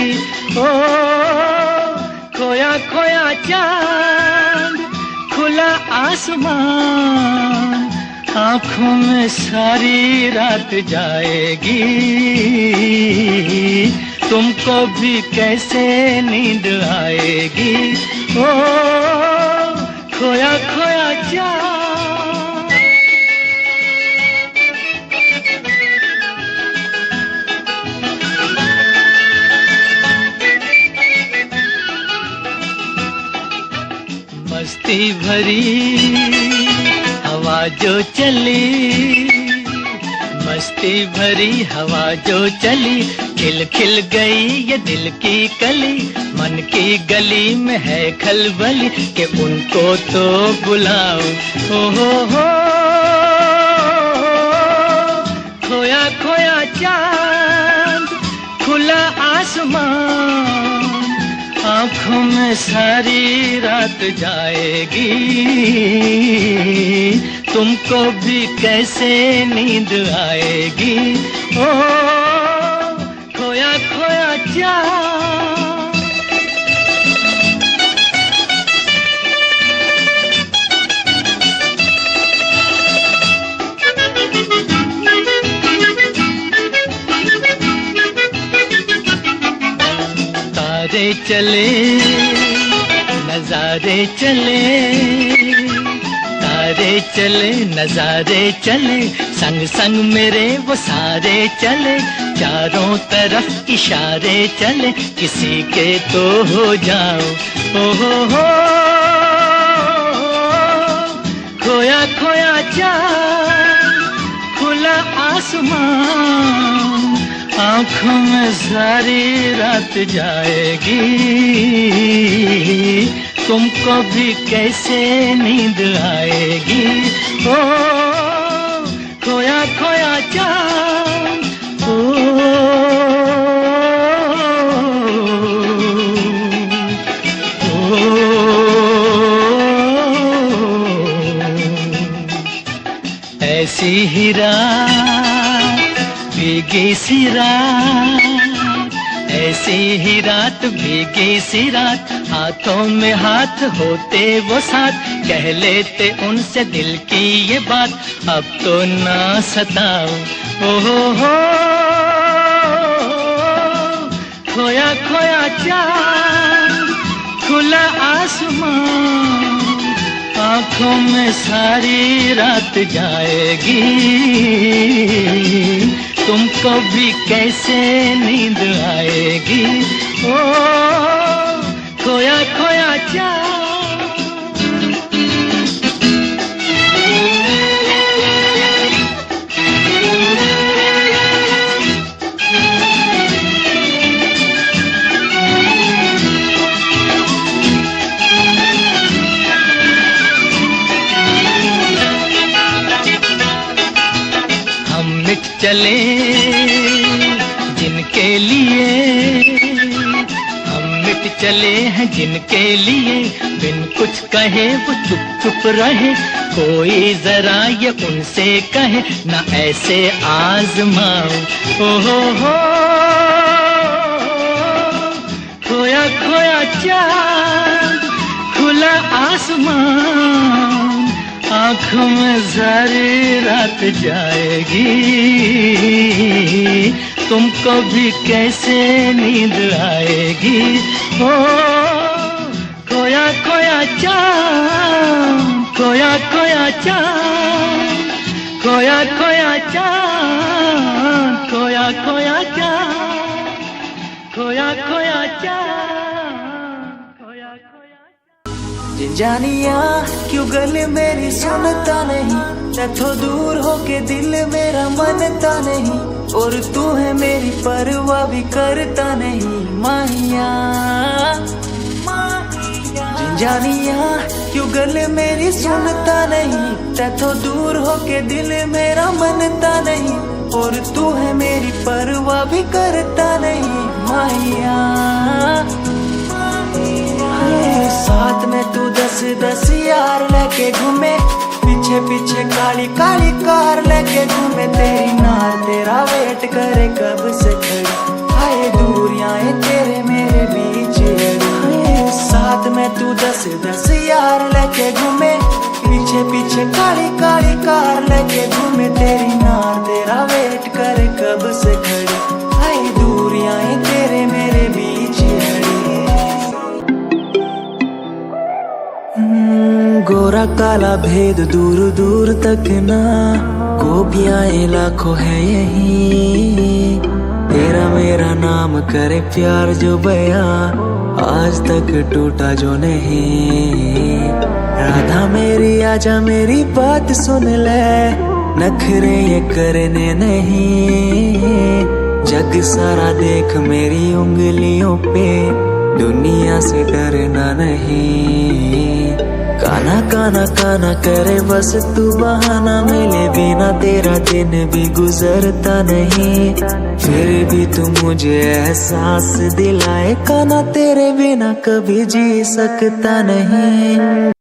ओ खोया खोया चांद, खुला आसमान, आंखों में सारी रात जाएगी, तुमको भी कैसे नींद आएगी। ओ खोया खोया चांद। मस्ती भरी हवा जो चली, मस्ती भरी हवा जो चली, खिल खिल गई ये दिल की कली, मन की गली में है खलबली कि उनको तो बुलाओ। हो खोया खोया चांद, खुला आसमान, आँखों में सारी रात जाएगी, तुमको भी कैसे नींद आएगी। ओ खोया खोया चांद। तारे चले नजारे चले, तारे चले नजारे चले, संग संग मेरे वो सारे चले, चारों तरफ इशारे चले, किसी के तो हो जाओ। हो खोया खोया चाँद, खुला आसमान, आँखों में सारी रात जाएगी, तुमको भी कैसे नींद आएगी। ओ खोया खोया चाँद, ऐसी ही रात भीगी सी रात, ऐसी ही रात भीगी सी रात, हाथों में हाथ होते वो साथ, कह लेते उनसे दिल की ये बात, अब तो ना सताओ। हो खोया खोया चाँद, खुला आसमान, आँखों में सारी रात जाएगी, तुमको भी कैसे नींद आएगी। ओ खोया खोया चाँद। चले जिनके लिए, हम मिट चले हैं जिनके लिए, बिन कुछ कहे वो चुप चुप रहे, कोई जरा ये उनसे कहे ना ऐसे आजमाओ। हो खोया खोया चाँद, खुला आसमान, आँखों में सारी रात जाएगी, तुमको भी कैसे नींद आएगी। ओ खोया खोया चाँद, खोया खोया चाँद, खोया खोया चाँद, खोया खोया चाँद, खोया खोया चाँद। जानिया क्यों गले मेरी सुनता नहीं, तथो दूर होके दिल मेरा मनता नहीं, और तू है मेरी परवाह भी करता नहीं। माहिया जानिया क्यों गले मेरी सुनता नहीं, तथो दूर होके दिल मेरा मनता नहीं, और तू है मेरी परवाह भी करता नहीं। माहिया साथ में तू 10-10 यार लेके घूमे, पीछे पीछे काली काली कार लेके घूमे, तेरी नार तेरा वेट करे कब से खड़ी, हाय दूरियां तेरे मेरे बीच अड़ी। साथ में तू 10-10 यार लेके घूमे, पीछे पीछे काली काली कार लेके घूमे, तेरी नार तेरा वेट करे कब से खड़ी, हाय दूरियां तेरे मेरे बीच अड़ी। गोरा काला भेद दूर दूर तक ना, गोपियाँ लाखों है यही, तेरा मेरा नाम करे प्यार जो बया, आज तक टूटा जो नहीं। राधा मेरी आजा मेरी बात सुन ले, नखरे ये करने नहीं। जग सारा देख मेरी उंगलियों पे, दुनिया से डरना नहीं। काना काना काना करे बस तू बहाना, मिले बिना तेरा दिन भी गुजरता नहीं। फिर भी तू मुझे एहसास दिलाए, काना तेरे बिना कभी जी सकता नहीं।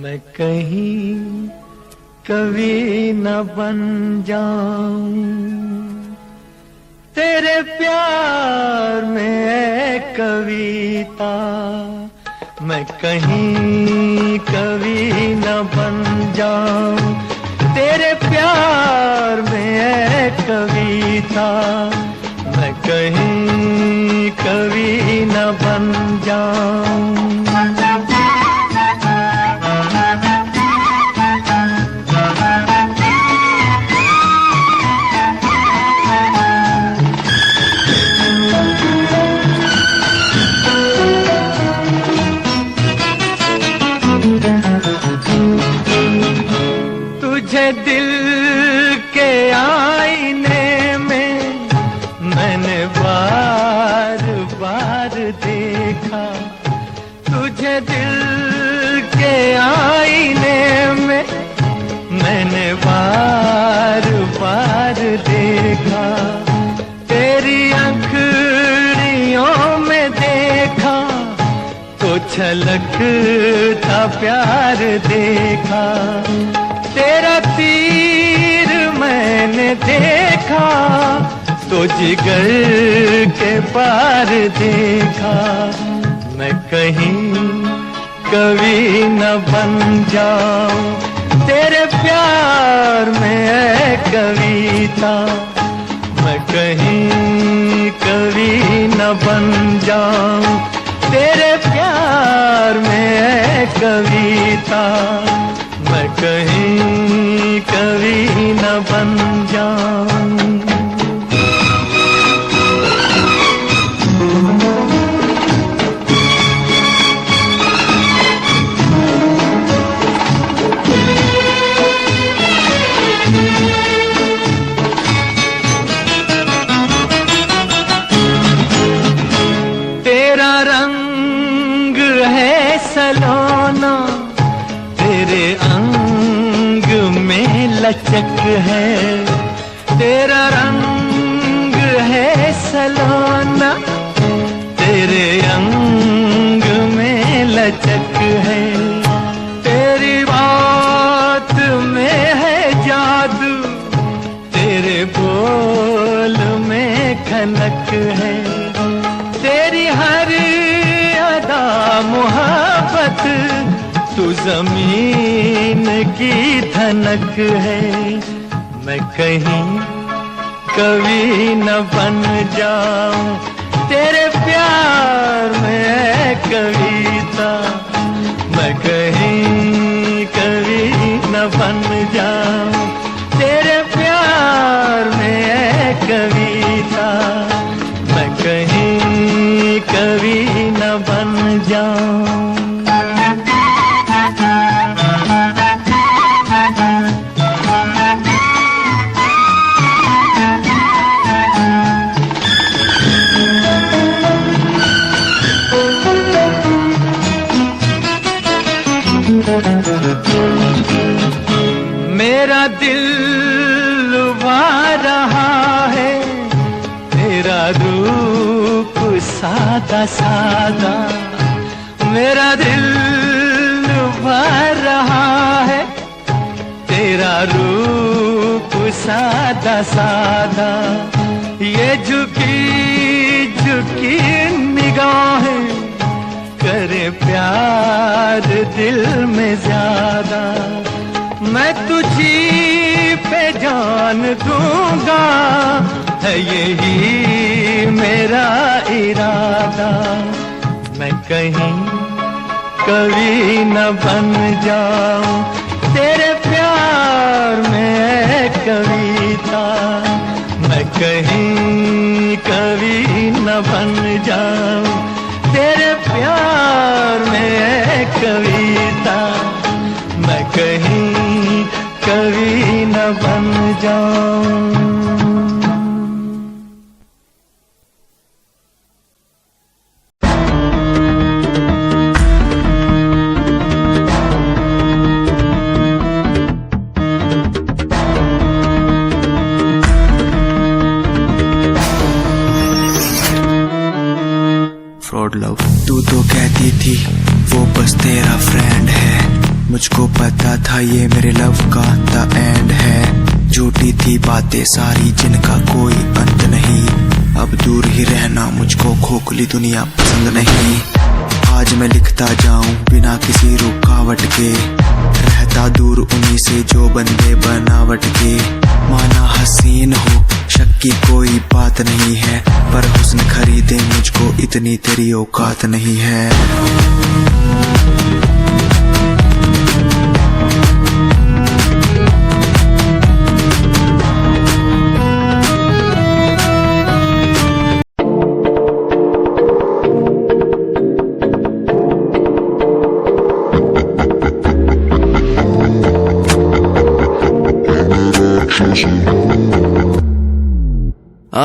मैं कहीं कभी न बन जाऊं तेरे प्यार में है कविता। मैं कहीं कभी न बन जाऊं तेरे प्यार में है कविता। मैं कहीं कभी न बन जाऊं। तुझे दिल के आईने में मैंने बार बार देखा। तुझे दिल के आईने में मैंने बार बार देखा। तेरी अंखड़ियों में देखा तो छलकता प्यार देखा। तेरा तीर मैंने देखा तो जिगर के पार देखा। मैं कहीं कभी न बन जाऊं तेरे प्यार में है कविता। मैं कहीं कभी न बन जाऊं तेरे प्यार में है कविता। मैं कहीं कभी न बन जाऊं। तेरा रंग है सलोना, तेरे अंग में लचक है। तेरा रंग है सलोना, तेरे अंग में लचक है। तेरी बात में है जादू, तेरे बोल में खनक है। तेरी हर अदा मोहब्बत, तू जमीन की धनक है। मैं कहीं कभी न बन जाऊं तेरे प्यार में है कविता। मैं कहीं कभी न बन जाऊं तेरे प्यार में है कविता। मैं कहीं कभी न बन जाऊं। मेरा दिल लुभा रहा है तेरा रूप सादा सादा। मेरा दिल लुभा रहा है तेरा रूप सादा सादा। ये झुकी झुकी निगाहें करे प्यार दिल में ज्यादा। मैं तुझी पे जान दूंगा, है यही मेरा इरादा। मैं कहीं कवि न बन जाऊं तेरे प्यार में कविता, मैं कहीं कवि न बन जाऊं तेरे प्यार में कविता, मैं कहीं कवि न बन जाऊं। फ्रॉड लव तू तो कहती थी वो बस तेरा फ्रेंड है, मुझको पता था ये मेरे लव का द एंड है। झूठी थी बातें सारी जिनका कोई अंत नहीं, अब दूर ही रहना मुझको खोखली दुनिया पसंद नहीं। आज मैं लिखता जाऊं बिना किसी रुकावट के, रहता दूर उन्हीं से जो बंदे बनावट के। माना हसीन हो शक की कोई बात नहीं है, पर हुस्न खरीदे मुझको इतनी तेरी औकात नहीं है।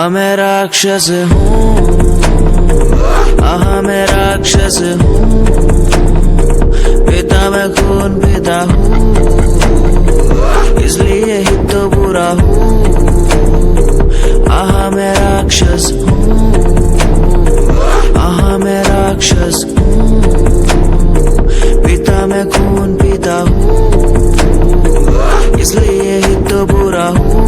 मैं राक्षस हूँ, मैं राक्षस हूँ, पिता मैं खून पिता हूँ, इसलिए ही तो बुरा हूँ। मैं राक्षस हूँ, मैं राक्षस हूँ, पिता मैं खून पिता हूँ, इसलिए ही तो बुरा हूँ।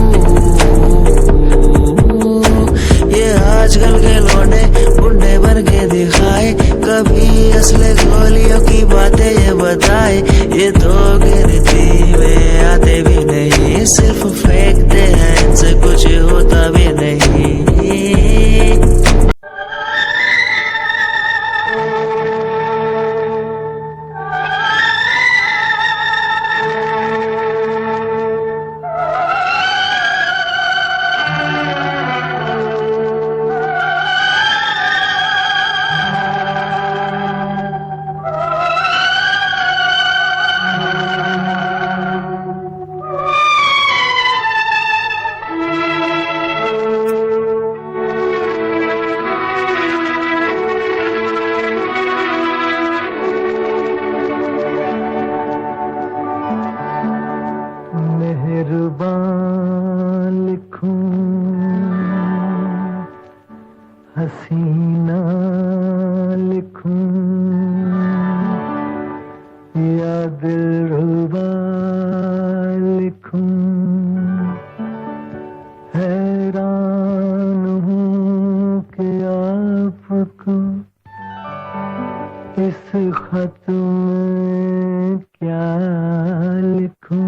ये आजकल के लौंडे बुढ़े बन के दिखाए, कभी असली गोलियों की बातें ये बताए। ये तो गिरती में आते भी नहीं, सिर्फ फेंकते हैं, इनसे कुछ होता भी नहीं। हसीना लिखूं या दिलरुबा लिखूं, हैरान हूँ कि आपको इस खत में क्या लिखूं।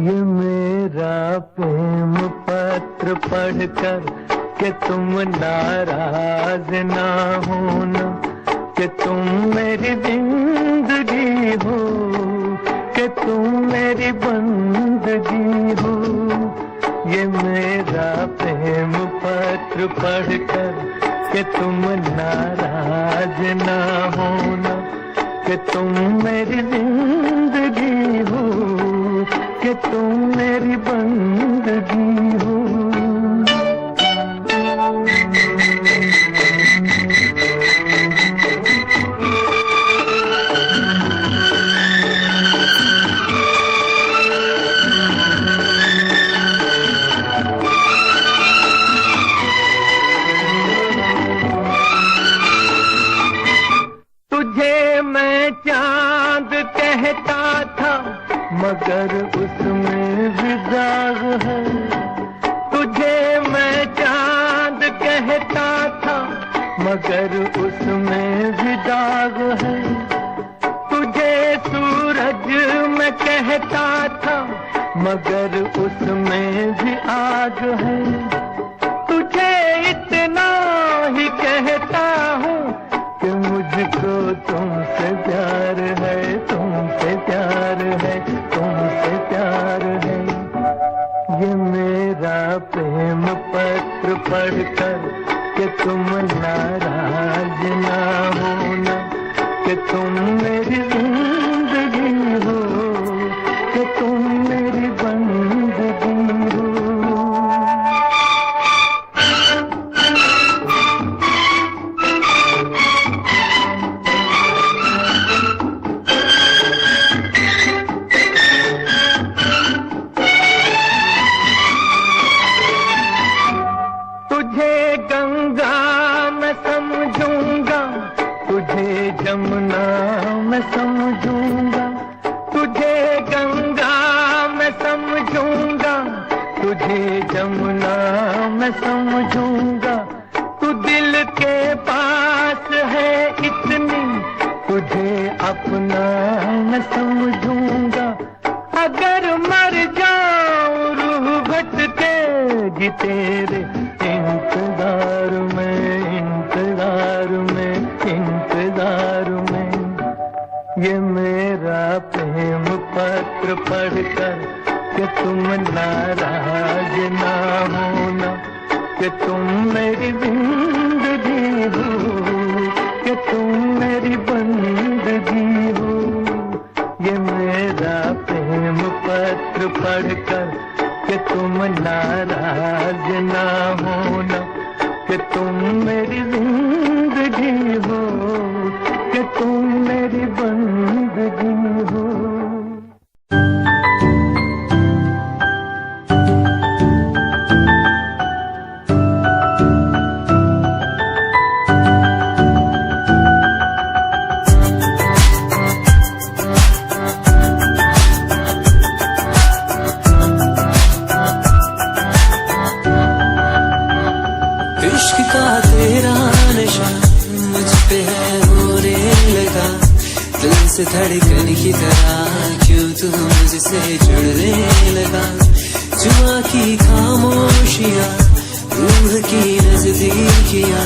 ये मेरा प्रेम पत्र पढ़कर कि तुम नाराज ना होना, कि तुम मेरी जिंदगी हो, कि तुम मेरी बंदगी हो। ये मेरा प्रेम पत्र पढ़कर कि तुम नाराज ना होना, कि तुम मेरी जिंदगी हो, कि तुम मेरी बंदगी हो। तुझे मैं चांद कहता था मगर उसमें भी दाग है। तुझे मैं चांद कहता था मगर उसमें भी दाग है। तुझे सूरज मैं कहता था मगर उसमें भी आग है। तुझे इतना ही कहता हूँ कि मुझको तुमसे प्यार है, तुमसे प्यार है, तुमसे प्यार है। ये मेरा प्रेम पत्र पढ़कर कि तुम नाराज ना होना, कि तुम मेरी जिंदगी हो, कि तुम मेरी बंदगी हो। तुझे गंगा मैं समझूंगा, तुझे जमुना मैं समझूंगा, तुझे गंगा मैं समझूंगा, तुझे जमुना मैं समझूंगा। तू दिल के पास है इतनी, तुझे अपना मैं समझूंगा। अगर मर जाऊं रूह भटकेगी तेरे इंतजार में, इंतजार में, इंतजार में। ये मेरा प्रेम पत्र पढ़कर कि तुम नाराज ना होना, कि तुम मेरी जिंदगी हो, कि तुम मेरी बंदगी हो। ये मेरा प्रेम पत्र पढ़कर कि तुम नाराज ना होना, कि तुम मेरी जिंदगी हो, कि तुम मेरी बंदगी हो। इश्क का तेरा नशा मुझ पे है होने लगा, दिल से धड़कन की तरह क्यों तू मुझसे जुड़ने लगा। जुआ की खामोशियाँ रूह की नजदीकियाँ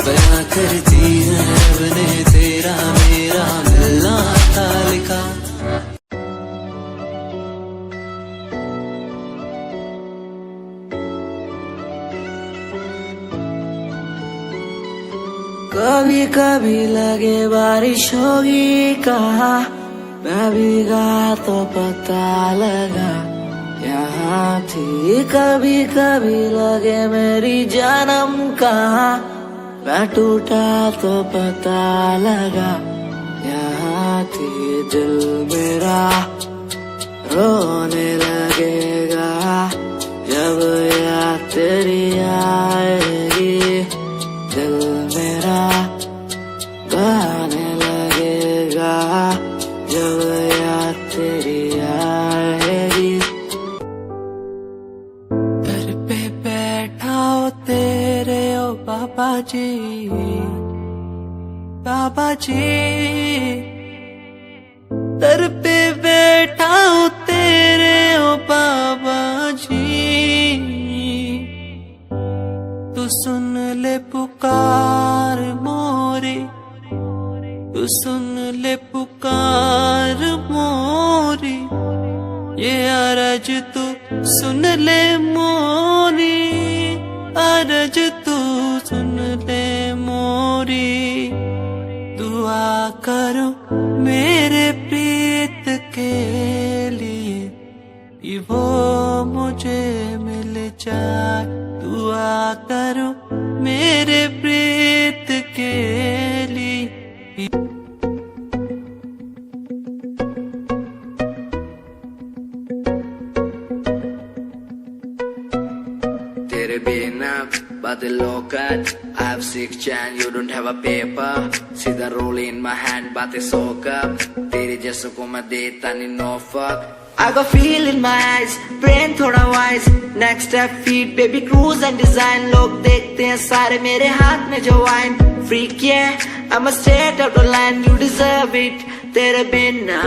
बयां करती हैं, रब ने तेरा मेरा मिलना था लिखा। कभी कभी लगे बारिश होगी कहा, मैं भीगा तो पता लगा यहाँ थी। कभी कभी लगे मेरी जन्म कहा, मैं टूटा तो पता लगा यहाँ थी। दिल मेरा रोने लगेगा जब याद तेरी आएगी, दिल मेरा गाने लगेगा जब याद तेरी आएगी। दर पे बैठा हो तेरे ओ बाबा जी, बाबा जी। दर पे बैठा हो तेरे ओ बाबा जी, तू सुन ले पुकार मोरी, तू सुन ले पुकार मोरी। ये अरज तू सुन ले मोरी, अरज तू सुन ले मोरी। दुआ करो मेरे प्रीत के लिए कि वो मुझे मिल जाए। दुआ करो मेरे प्रीत के लिए। तेरे बिना बादलों का I have 6 chain, you don't have a paper. सीधा roll in my hand, बातें सोकर तेरे जैसों को मैं देता नहीं no fuck. I got feel in my eyes, brain थोड़ा wise. Next step feet, baby cruise and design. लोग देखते हैं सारे मेरे हाथ में जो wine. Freak yeah, I'm a straight out of line. You deserve it. तेरे बिना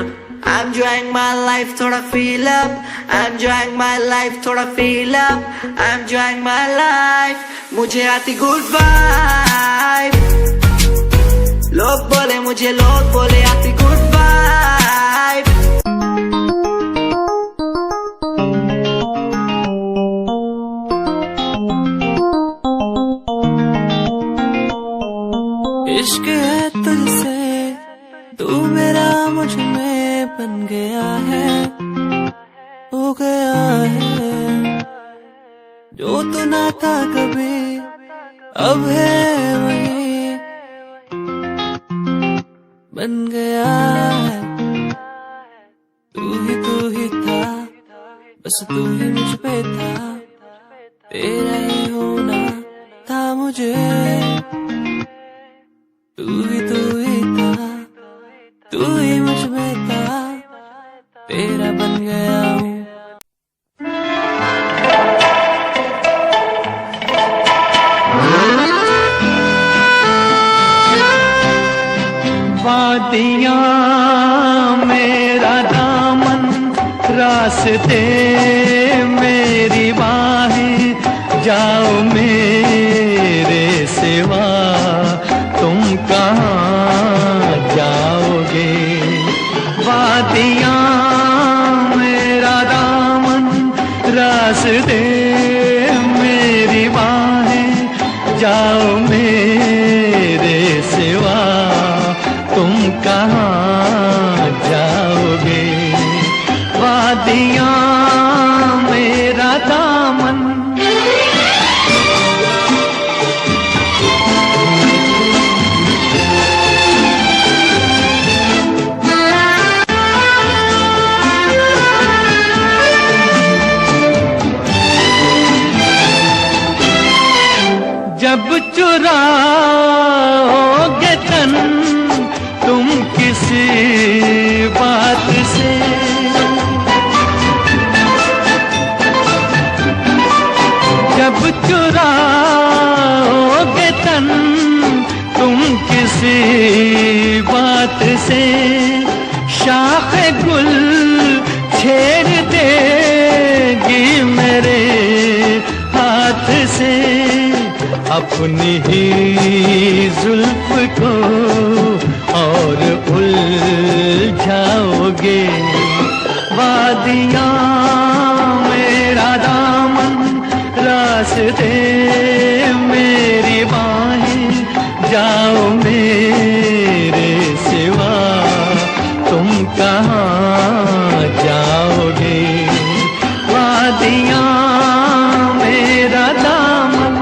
I'm enjoying my life, थोड़ा feel up. I'm enjoying my life, थोड़ा feel up. I'm enjoying my life. मुझे आती good vibe. लोग बोले मुझे, लोग बोले आती गुड बाय। इश्क है तुझसे, तू मेरा मुझ में बन गया है, हो गया है। जो तू ना था कभी अब है वही बन गया है। तू ही था, बस तू ही मुझ पे था, तेरा ही होना था मुझे। तू ही था, तू ही मुझ में था, तेरा बन गया हूँ। वादियाँ मेरा दामन, रास्ते मेरी बाहें, जाओ मेरे सिवा तुम कहाँ जाओगे। वादियाँ मेरा दामन, रास्ते मेरी बाहें, जाओ मेरे सिवा तुम कहाँ जाओगे। वादियाँ मेरा दामन। जब चुराओगे तन तुम किसी बात से, जब चुराओगे तन तुम किसी बात से, शाख गुल छेड़ देगी मेरे हाथ से। अपनी ही जुल्फ को और उलझाओगे। वादियाँ मेरा दामन, रास्ते मेरी बाहें, जाओ मेरे सिवा तुम कहाँ जाओगे। वादियाँ मेरा दामन।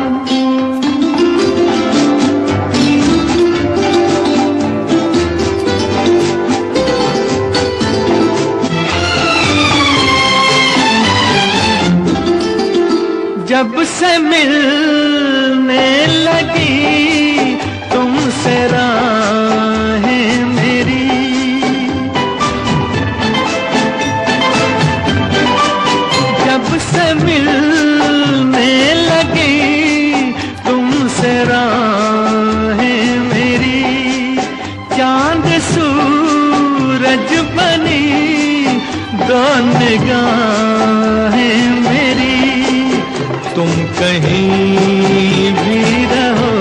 जब से मिलने लगी तुमसे राहें मेरी, जब से मिलने लगी तुमसे राहें मेरी, चांद सूरज बनी दो निगाहें मेरी। तुम कहीं भी रहो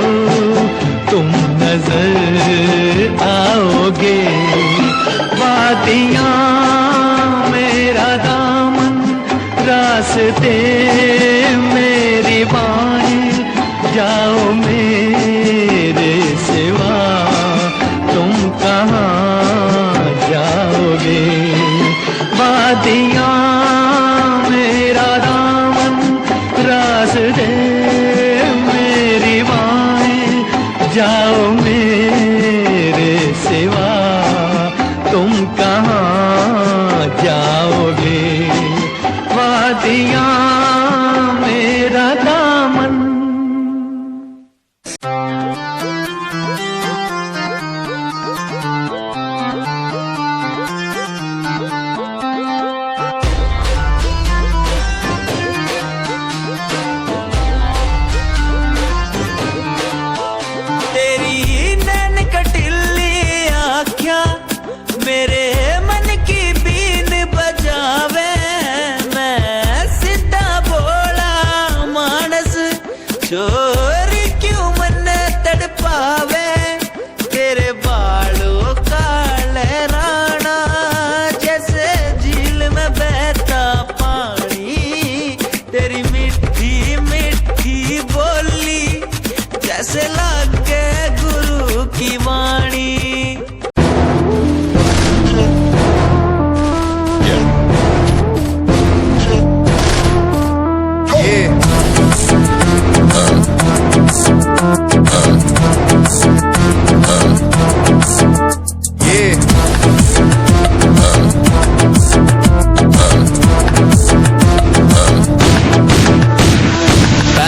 तुम नजर आओगे। वादियाँ मेरा दामन, रास्ते मेरी बाहें, जाओ मेरे सिवा तुम कहाँ जाओगे। वादियाँ मेरा दामन, रास्ते मेरी बाहें, जाओ मेरे सिवा तुम कहाँ जाओगे। वादियाँ मेरा दामन।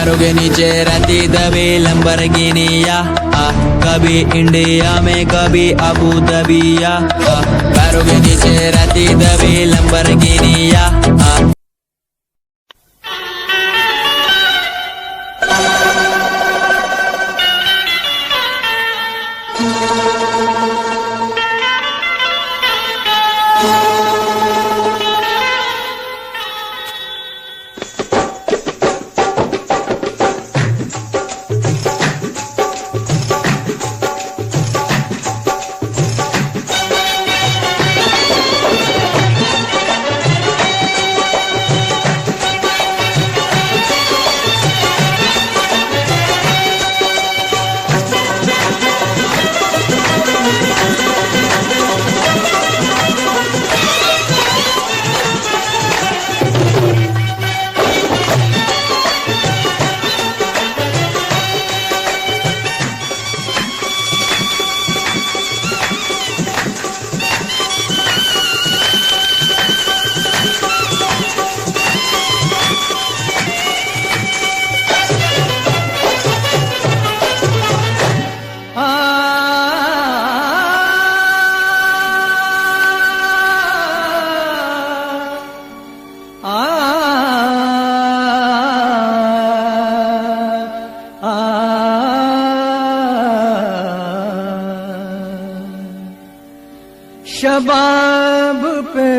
पैरों के नीचे रहती दबी लंबरगिनिया, कभी इंडिया में कभी अबू धाबिया, पैरों के नीचे रहती दबी लंबरगिनिया। शबाब पे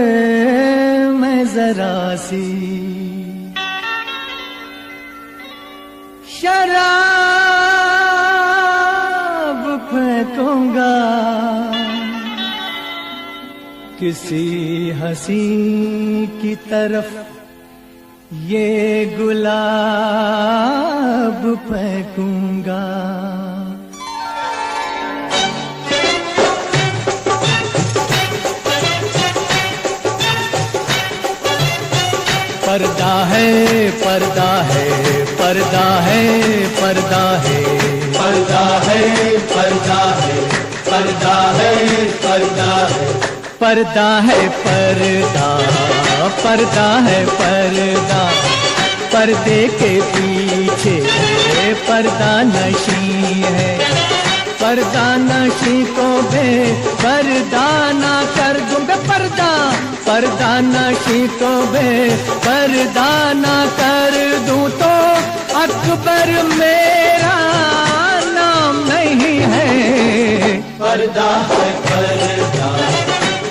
मैं जरा सी शराब फेंकूंगा, किसी हंसी की तरफ ये गुलाब फेंकूंगा। पर्दा है पर्दा है पर्दा है पर्दा है पर्दा है पर्दा है पर्दा है पर्दा है पर्दा है पर्दा पर्दा है पर्दा, पर्दे के पीछे पर्दा नशी है, पर्दा नशी को बेपर्दा ना कर दूंगा, पर्दा पर्दा नशी को बेपर्दा ना कर दूं तो अकबर मेरा नाम नहीं है। पर्दा है पर्दा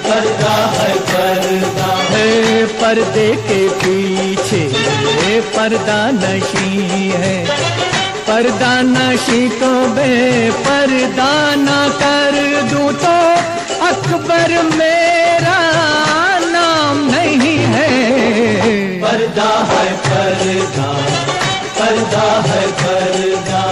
पर्दा है पर्दा है, पर्दे के पीछे पर्दा नशी है, पर्दा नशी को बेपर्दा ना कर दूं तो अकबर मेरा नाम नहीं है। पर्दा है पर्दा पर्दा है पर्दा।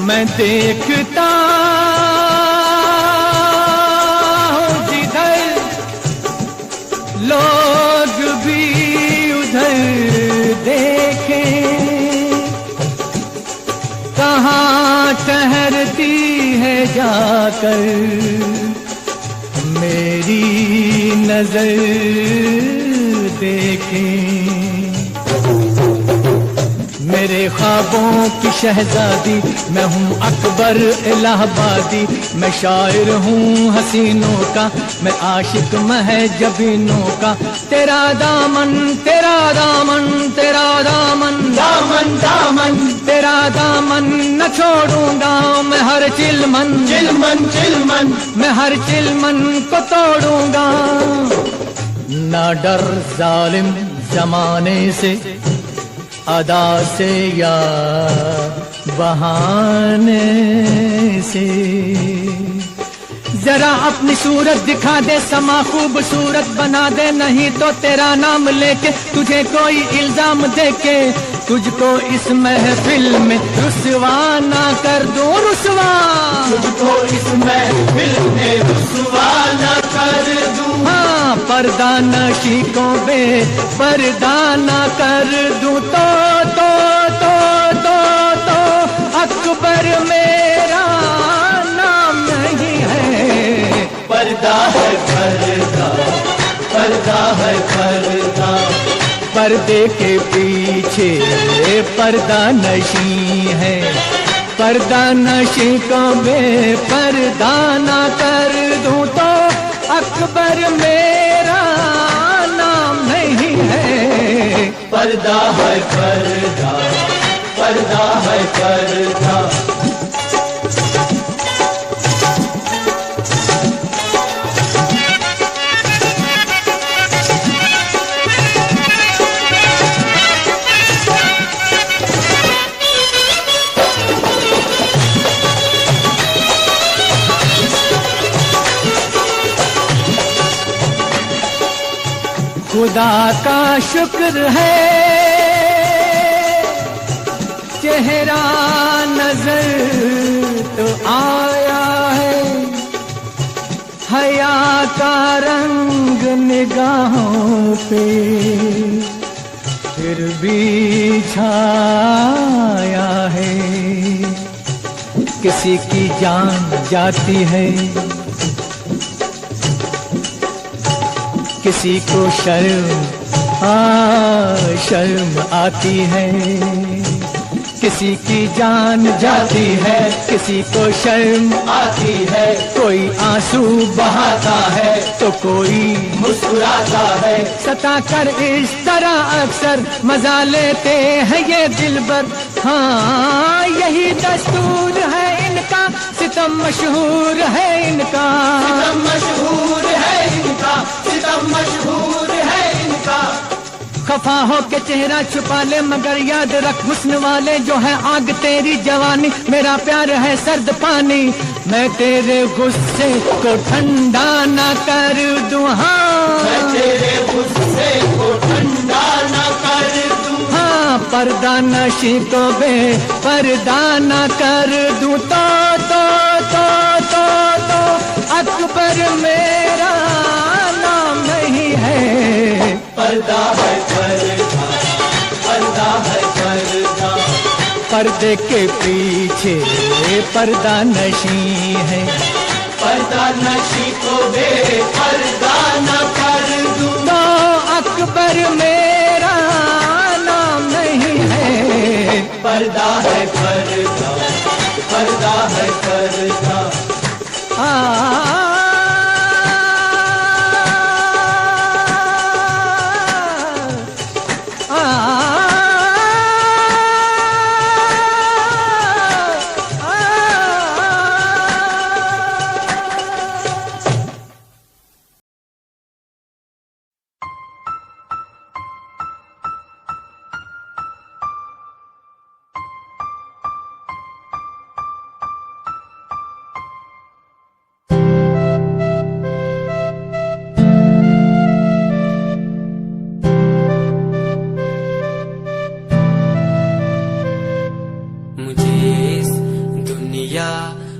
मैं देखता हूँ जिधर लोग भी उधर देखें, कहाँ ठहरती है जाकर मेरी नजर देखें। मेरे ख्वाबों की शहजादी मैं हूँ अकबर इलाहाबादी, मैं शायर हूँ हसीनों का, मैं आशिक महजबीनों का। तेरा दामन तेरा दामन तेरा दामन दामन दामन तेरा दामन न छोड़ूंगा मैं, हर चिलमन चिलमन चिलमन मैं हर चिलमन को तोड़ूंगा। ना डर जालिम जमाने से, अदा से या बहाने से, जरा अपनी सूरत दिखा दे, समा खूबसूरत बना दे, नहीं तो तेरा नाम लेके तुझे कोई इल्जाम देके तुझको इस महफिल में रुसवा ना कर दूं, रुसवा तुझको इस महफिल में रुसवा ना कर दूं। हाँ पर्दा नशी को बे पर्दा ना कर दूं तो अकबर मेरा नाम नहीं है। पर्दा है पर्दा, पर्दा है पर्दा, पर्दे के पीछे पर्दा नशी है। पर्दा नशी को मैं पर्दा ना कर दूं तो अकबर मेरा नाम नहीं है। पर्दा है पर्दा, पर्दा है पर्दा। खुदा का शुक्र है चेहरा नजर तो आया है, हया का रंग निगाहों पे फिर भी छाया है। किसी की जान जाती है, किसी को शर्म आती है। किसी की जान जाती है, किसी को शर्म आती है। कोई आंसू बहाता है तो कोई मुस्कुराता है। सताकर इस तरह अक्सर मजा लेते हैं ये दिलबर। हाँ यही दस्तूर है इनका, सितम मशहूर है इनका, सितम मशहूर है इनका, सितम मशहूर है इनका। खफा हो के चेहरा छुपा ले मगर याद रख हुस्न वाले जो है आग तेरी जवानी। मेरा प्यार है सर्द पानी, मैं तेरे गुस्से को ठंडा ना कर दूं। हाँ मैं तेरे गुस्से को ठंडा ना कर दूं। हाँ पर्दा नशी को बे पर्दा ना कर दूं तो अकबर मेरा नाम नहीं है। पर्दा है पर्दा, पर्दा है पर्दा, पर्दे के पीछे पर्दा नशी है। पर्दा नशी को बे पर्दा न कर दूं तो अकबर मेरा नाम नहीं है। पर्दा है पर्दा, पर्दा है पर्दा।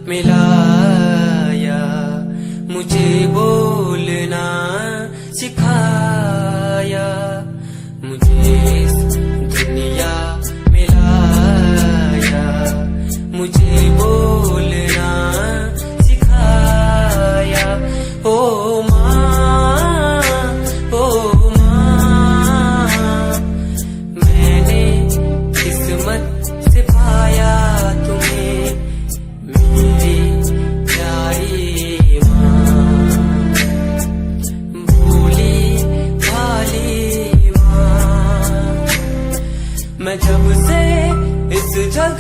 मिलाया, मुझे बोलना सिखाया, मुझे इस दुनिया मिलाया, मुझे बोलना सिखाया। ओ माँ, ओ माँ, मैंने किस्मत से पाया तुम्हें मेरी प्यारी माँ, भोली भाली माँ। मैं जब से इस जग